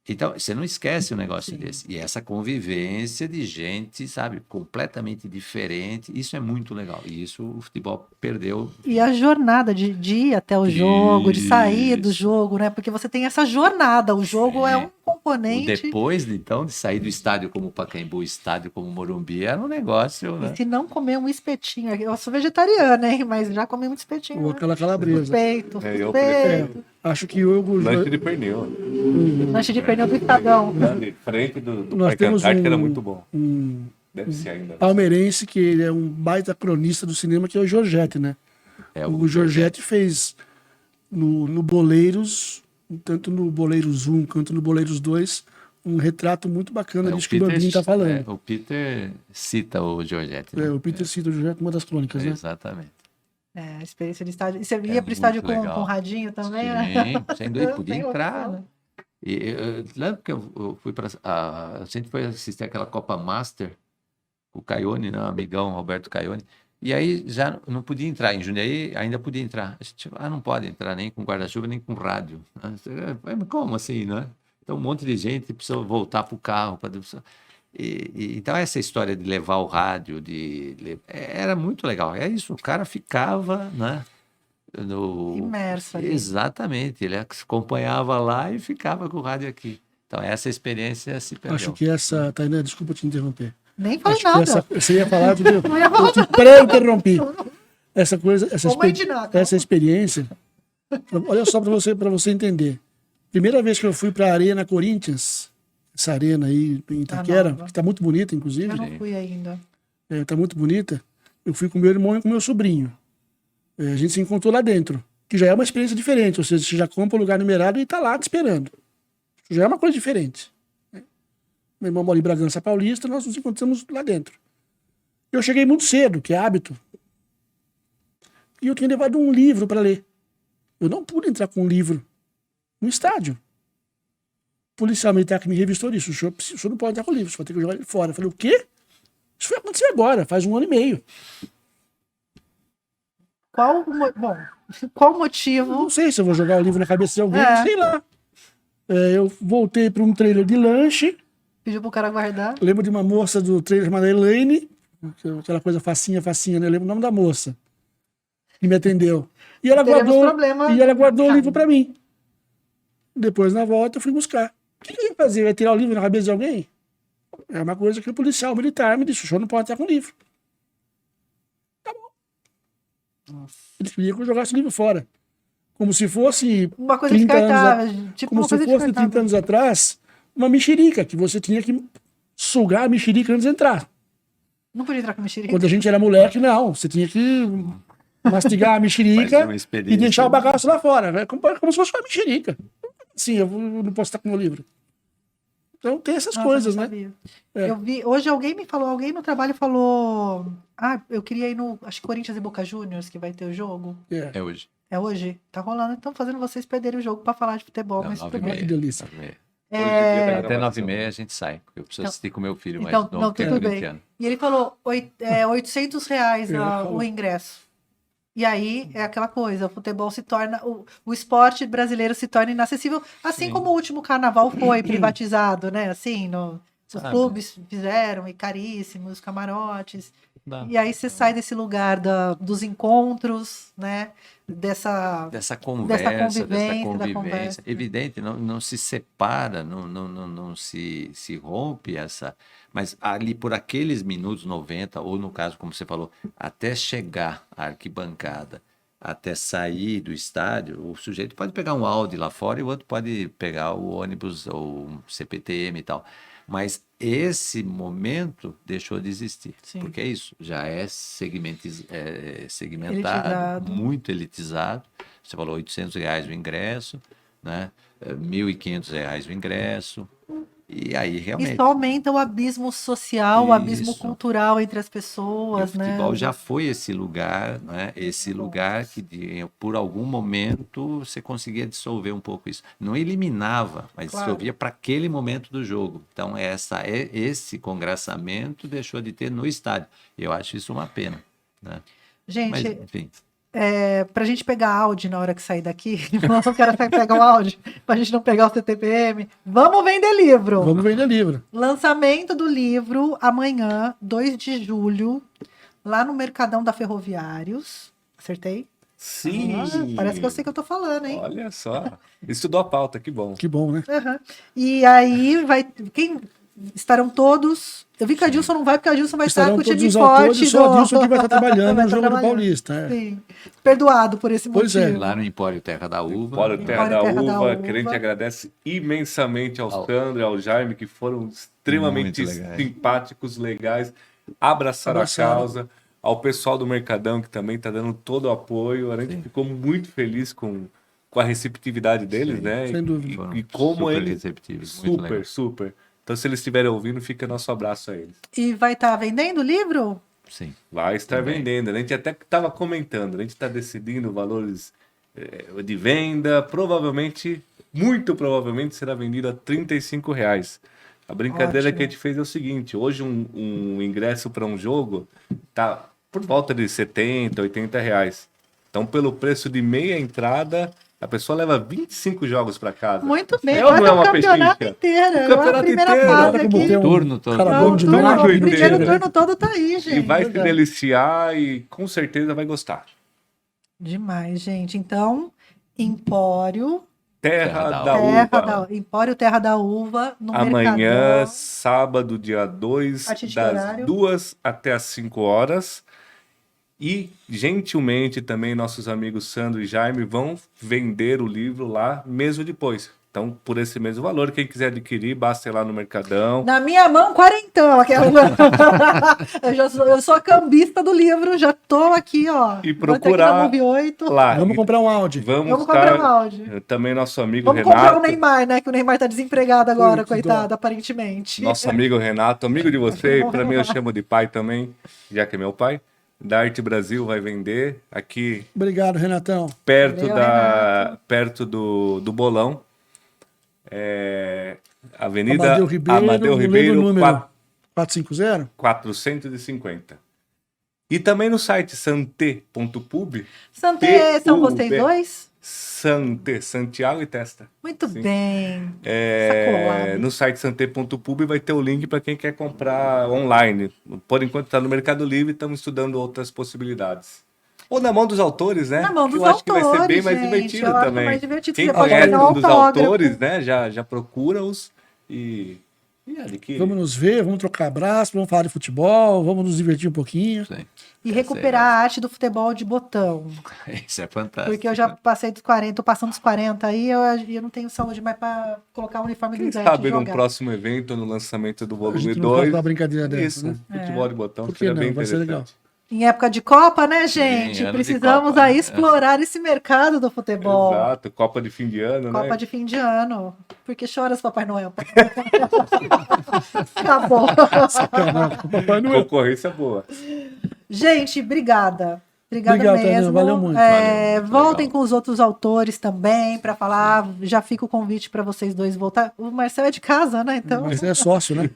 Então, você não esquece um negócio desse. E essa convivência de gente, sabe, completamente diferente, isso é muito legal. E isso o futebol perdeu. E a jornada de ir até o jogo, de sair do Isso. jogo, né? Porque você tem essa jornada. O jogo é um O componente. depois, então, de sair do estádio como o Pacaembu, estádio como o Morumbi, era um negócio, né? E se não comer um espetinho, eu sou vegetariana, hein? Mas já comi um espetinho. Ou Né? aquela calabresa. Peito, Eu peito. Acho que o Lanche de pernil. Lanche de pernil do Estadão. Lá de frente do Nós Parque temos Antártica era um- muito bom. um Deve ser ainda. palmeirense que ele é um baita cronista do cinema, que é o Giorgetti, né? É O Giorgetti fez no Boleiros, tanto no Boleiros 1 quanto no Boleiros 2, um retrato muito bacana disso que o Bambini está falando. o Peter cita o Giorgetti. Né? O Peter cita o Giorgetti, uma das crônicas, né? Exatamente. É, a experiência de estádio. E você ia muito pro estádio com legal. radinho também? Né? Sim, sem dúvida, podia Tem entrar. opção. Né? E eu lembro que eu fui para. A gente foi assistir aquela Copa Master, o Caione, né, o amigão Roberto Caione. E aí já não podia entrar. Em Jundiaí ainda podia entrar. A gente, não pode entrar nem com guarda-chuva, nem com rádio. Mas como assim, né? Então um monte de gente precisa voltar para o carro. Então essa história de levar o rádio, era muito legal. É isso, o cara ficava, né? Imerso ali. Exatamente, ele acompanhava lá e ficava com o rádio aqui. Então essa experiência se perdeu. Acho que essa, Tainá, desculpa te interromper. Nem falei Acho que nada. você ia falar, entendeu? Não ia falar Eu te pré-interrompi. Essa coisa, Ô, mãe de nada. essa experiência, olha só para você entender. Primeira vez que eu fui para a Arena Corinthians, essa arena aí em Itaquera, nova. que está muito bonita, inclusive, Eu não fui ainda. tá muito bonita. Eu fui com meu irmão e com meu sobrinho. A gente se encontrou lá dentro, que já é uma experiência diferente, ou seja, você já compra o lugar numerado e está lá te esperando. Já é uma coisa diferente. Meu irmão mora em Bragança Paulista, nós nos encontramos lá dentro. Eu cheguei muito cedo, que é hábito. E eu tinha levado um livro para ler. Eu não pude entrar com um livro no estádio. O policial militar que me revistou disse: o senhor não pode entrar com o livro, você vai ter que jogar ele fora. Eu falei: o quê? Isso foi acontecer agora, faz 1 ano e meio. Qual o motivo? Não sei se eu vou jogar o livro na cabeça de alguém, É. sei lá. Eu voltei para um trailer de lanche. Pediu pro cara guardar. Eu lembro de uma moça do trailer chamada Elaine, aquela coisa facinha, né? Eu lembro o nome da moça que me atendeu. E ela Teremos guardou, problema. e ela guardou o livro para mim. Depois, na volta, eu fui buscar. O que eu ia fazer? Eu ia tirar o livro na cabeça de alguém? É uma coisa que o policial militar me disse: o senhor não pode estar com o livro. Tá bom. Ele queria que eu jogasse o livro fora. Como se fosse Uma coisa 30 anos descartável. Tipo como uma se coisa fosse 30 descartável. anos atrás, uma mexerica, que você tinha que sugar a mexerica antes de entrar. Não podia entrar com mexerica. Quando a gente era moleque, não. Você tinha que mastigar a Mas mexerica é uma experiência. e deixar o bagaço lá fora. Né? Como se fosse uma mexerica. Sim, eu não posso estar com o meu livro. Então tem essas Nossa, coisas, não né? sabia. É. Eu vi, hoje alguém me falou, alguém no trabalho falou, eu queria ir no, acho que Corinthians e Boca Juniors, que vai ter o jogo. É. É hoje. É hoje? Tá rolando, então fazendo vocês perderem o jogo pra falar de futebol. Não, Mas 9h30. tudo bem. Que delícia. 9h30. É, Até 9h30 a gente sai. Eu preciso Então- assistir com meu filho mais então, novo, não, que é tudo bem. corintiano. E ele falou, R$800 Eu ia o falar. ingresso. E aí é aquela coisa, o futebol se torna, o esporte brasileiro se torna inacessível, assim Sim. como o último carnaval foi privatizado, né? Assim, os Sabe. clubes fizeram, e caríssimos, camarotes. Dá. E aí você sai desse lugar dos encontros, né? Dessa conversa. da conversa. Evidente, não se separa, não se rompe essa. Mas ali por aqueles minutos 90, ou no caso, como você falou, até chegar à arquibancada, até sair do estádio, o sujeito pode pegar um Audi lá fora e o outro pode pegar o ônibus ou um CPTM e tal. Mas esse momento deixou de existir. Sim. Porque é isso, já é segmentado, Elitizado. muito elitizado. Você falou R$800 o ingresso, né? R$1.500 o ingresso. E aí, realmente, Isso aumenta o abismo social, o abismo Isso. cultural entre as e o pessoas, né? futebol já foi esse lugar, né? Esse lugar que, por algum momento, você conseguia dissolver um pouco isso. Não eliminava, mas Claro. dissolvia para aquele momento do jogo. Então, esse congraçamento deixou de ter no estádio. Eu acho isso uma pena, né? Gente, Mas, enfim, Pra gente pegar áudio na hora que sair daqui, o cara vai pegar o áudio, pra gente não pegar o CTPM, vamos vender livro. Vamos vender livro. Lançamento do livro amanhã, 2 de julho, lá no Mercadão da Ferroviários. Acertei? Sim. Parece que eu sei o que eu tô falando, hein? Olha só. Estudou a pauta, que bom. Que bom, né? Uhum. E aí estarão todos. Eu vi que a Dilson não vai, porque a Dilson vai estar Estarão com o todos time os forte. autores, só a Dilson que vai estar trabalhando Vai no estar jogo do trabalhando. Paulista. É. Sim. Perdoado por esse Pois motivo. é. Lá no Empório Terra da Uva. Fora o Terra da Terra da Uva, Uva. que a gente agradece imensamente ao Ao- Sandro e ao Jaime, que foram extremamente Muito legais. simpáticos, legais, abraçaram a Abraçaram. causa, ao pessoal do Mercadão, que também está dando todo o apoio. A gente ficou muito feliz com a receptividade deles, Sim, né? sem dúvida. Foram E como super eles... receptivos, muito legal. Super. Então, se eles estiverem ouvindo, fica nosso abraço a eles. E vai estar vendendo o livro? Sim. Vai estar Também. vendendo. A gente até estava comentando, a gente está decidindo valores de venda. Provavelmente, muito provavelmente, será vendido a R$ 35. A brincadeira Ótimo. que a gente fez é o seguinte: hoje um ingresso para um jogo tá por volta de R$ 70, R$ 80. Então, pelo preço de meia entrada, a pessoa leva 25 jogos para casa. Muito bem, É ou quase não é o uma campeonato pechincha? inteiro. O campeonato a primeira inteiro, fase olha como aqui. tem um Turno todo. cara Não, bom de o turno- nada, o inteiro, primeiro né? turno todo tá aí, E gente. vai se deliciar e com certeza vai gostar. Demais, gente. Então, Empório Terra da Terra Uva. Empório Terra da Uva, no Amanhã, Mercadão. sábado, dia 2, A partir de que das horário? 2 até as 5 horas. E, gentilmente, também nossos amigos Sandro e Jaime vão vender o livro lá mesmo depois. Então, por esse mesmo valor, quem quiser adquirir, basta ir lá no Mercadão. Na minha mão, quarentão. Eu sou a cambista do livro, já tô aqui, ó. E Vou ter que procurar dar Move 8. lá. Vamos comprar um Audi. Vamos comprar um estar... áudio. Também nosso amigo Vamos comprar Renato. o Neymar, né? Que o Neymar tá desempregado agora, Que coitado, dó. aparentemente. Nosso amigo Renato, amigo de você, para mim eu chamo de pai também, já que é meu pai. Da Arte Brasil vai vender aqui Obrigado, Renatão. perto, Valeu, perto do Bolão. Avenida Amadeu Ribeiro, no número 450. 450. E também no site sante.pub. Santé, são PUB. vocês dois? Sante, Santiago e Testa. Muito Sim. bem. É, Sacolado. no site sante.pub vai ter o link para quem quer comprar online. Por enquanto está no Mercado Livre, estamos estudando outras possibilidades. Ou na mão dos autores, né? Na mão Que dos eu acho que vai ser bem autores, mais gente. divertido Eu acho também. mais divertido. Quem Você pode conhece pegar um um dos autógrafo. autores, né? Já procura-os e adquire. Vamos nos ver, vamos trocar abraço, vamos falar de futebol, vamos nos divertir um pouquinho. Sim. E recuperar a arte do futebol de botão. Isso é fantástico. Porque eu já passei dos 40, tô passando dos 40 aí, eu não tenho saúde mais pra colocar o uniforme do Quem Ivete sabe e num jogar. próximo evento, no lançamento do A volume gente não faz 2. uma brincadeira dessa, Isso, né? futebol de botão, Por que seria não? bem Vai ser interessante. legal. Em época de Copa, né, gente? ano de Precisamos Copa, aí né? explorar esse mercado do futebol. Exato, Copa de fim de ano, Copa né? de fim de ano. Porque choras, Papai Noel. Acabou. Papai Noel. Concorrência boa. Gente, obrigada. Obrigada Obrigado, mesmo. Tânia, valeu muito. É, Valeu, muito voltem legal. com os outros autores também para falar. Já fica o convite para vocês dois voltar. O Marcel é de casa, né? Então, Mas é sócio, né?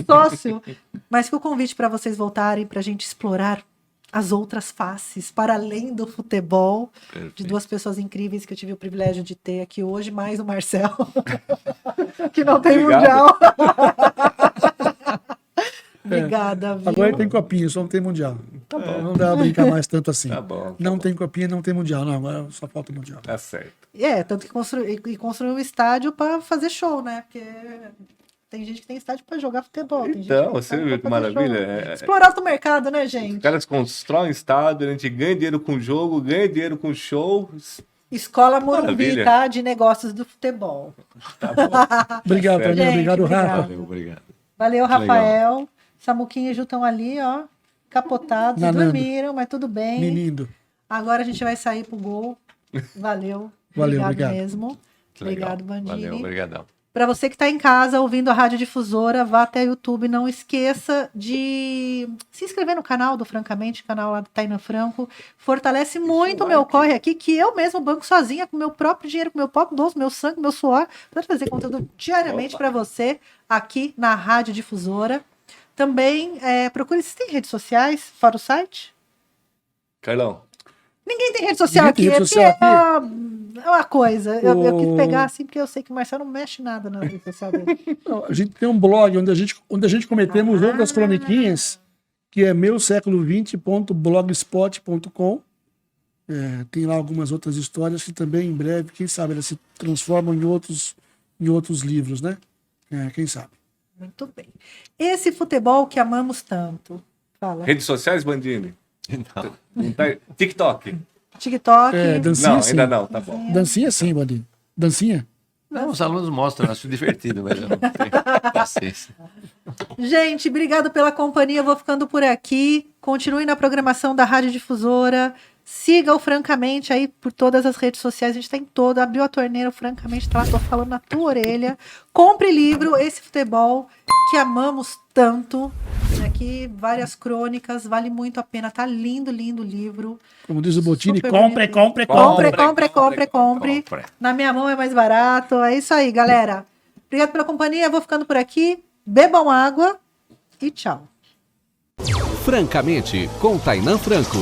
sócio. Mas fica o convite para vocês voltarem para a gente explorar as outras faces, para além do futebol, de Perfeito. duas pessoas incríveis que eu tive o privilégio de ter aqui hoje, mais o Marcel, que não tem Obrigado. mundial. Obrigada, viu? Agora tem copinha, só não tem mundial. Tá bom. Não dá pra brincar mais tanto assim. Tá bom. Tá Não bom. tem copinha, não tem mundial. Não, agora só falta mundial. Tá certo. Tanto que construiu um estádio para fazer show, né? Porque tem gente que tem estádio para jogar futebol. Tem gente Então, que tem você estádio viu pra que fazer maravilha? show. É- Explorar o mercado, né, Os gente? caras constroem estádio, a gente ganha dinheiro com jogo, ganha dinheiro com show. Escola Morumbi, Maravilha. tá? De negócios do futebol. Obrigado, Certo. Tânia. Obrigado, Gente, Rafa. Valeu, obrigado. Valeu, Que legal. Rafael. Samuquinha e Ju estão ali, ó. Capotados, Nanando. dormiram, mas tudo bem. Menino. Agora a gente vai sair pro gol. Valeu. Valeu, obrigado obrigado. mesmo. Que legal. Obrigado, Bandini. Valeu, obrigadão. Para você que está em casa ouvindo a Rádio Difusora, vá até o YouTube. Não esqueça de se inscrever no canal do Francamente, canal lá do Tainan Franco. Fortalece muito o meu corre aqui, que eu mesmo banco sozinha, com meu próprio dinheiro, com meu próprio bolso, meu sangue, meu suor, para trazer conteúdo diariamente para você aqui na Rádio Difusora. Também procure se tem redes sociais, fora o site. Carlão, Ninguém tem rede social Ninguém aqui. tem rede social É uma coisa. Eu quis pegar assim, porque eu sei que o Marcelo não mexe nada na rede social dele. Não, a gente tem um blog onde a gente cometemos outras croniquinhas, que é meuséculo20.blogspot.com. Tem lá algumas outras histórias que também, em breve, quem sabe, elas se transformam em outros livros, né? Quem sabe. Muito bem. Esse futebol que amamos tanto. Fala. Redes sociais, Bandini? Não. Não tá... TikTok? TikTok. Dancinha, Não, sim. ainda não, tá bom. Dancinha, sim, Bandinho. Dancinha? Não, os alunos mostram, eu acho divertido, mas eu não tenho paciência. Gente, obrigado pela companhia. Eu vou ficando por aqui. Continue na programação da Rádio Difusora. Siga o Francamente aí por todas as redes sociais. A gente tem todo. Abriu a torneira, o Francamente tá lá. Tô falando na tua orelha. Compre livro, esse futebol que amamos tanto. Aqui, várias crônicas. Vale muito a pena. Tá lindo, lindo o livro. Como diz o Bottini, Super compre. Compre. Na minha mão é mais barato. É isso aí, galera. Obrigado pela companhia. Eu vou ficando por aqui. Bebam água e tchau. Francamente, com Tainan Franco.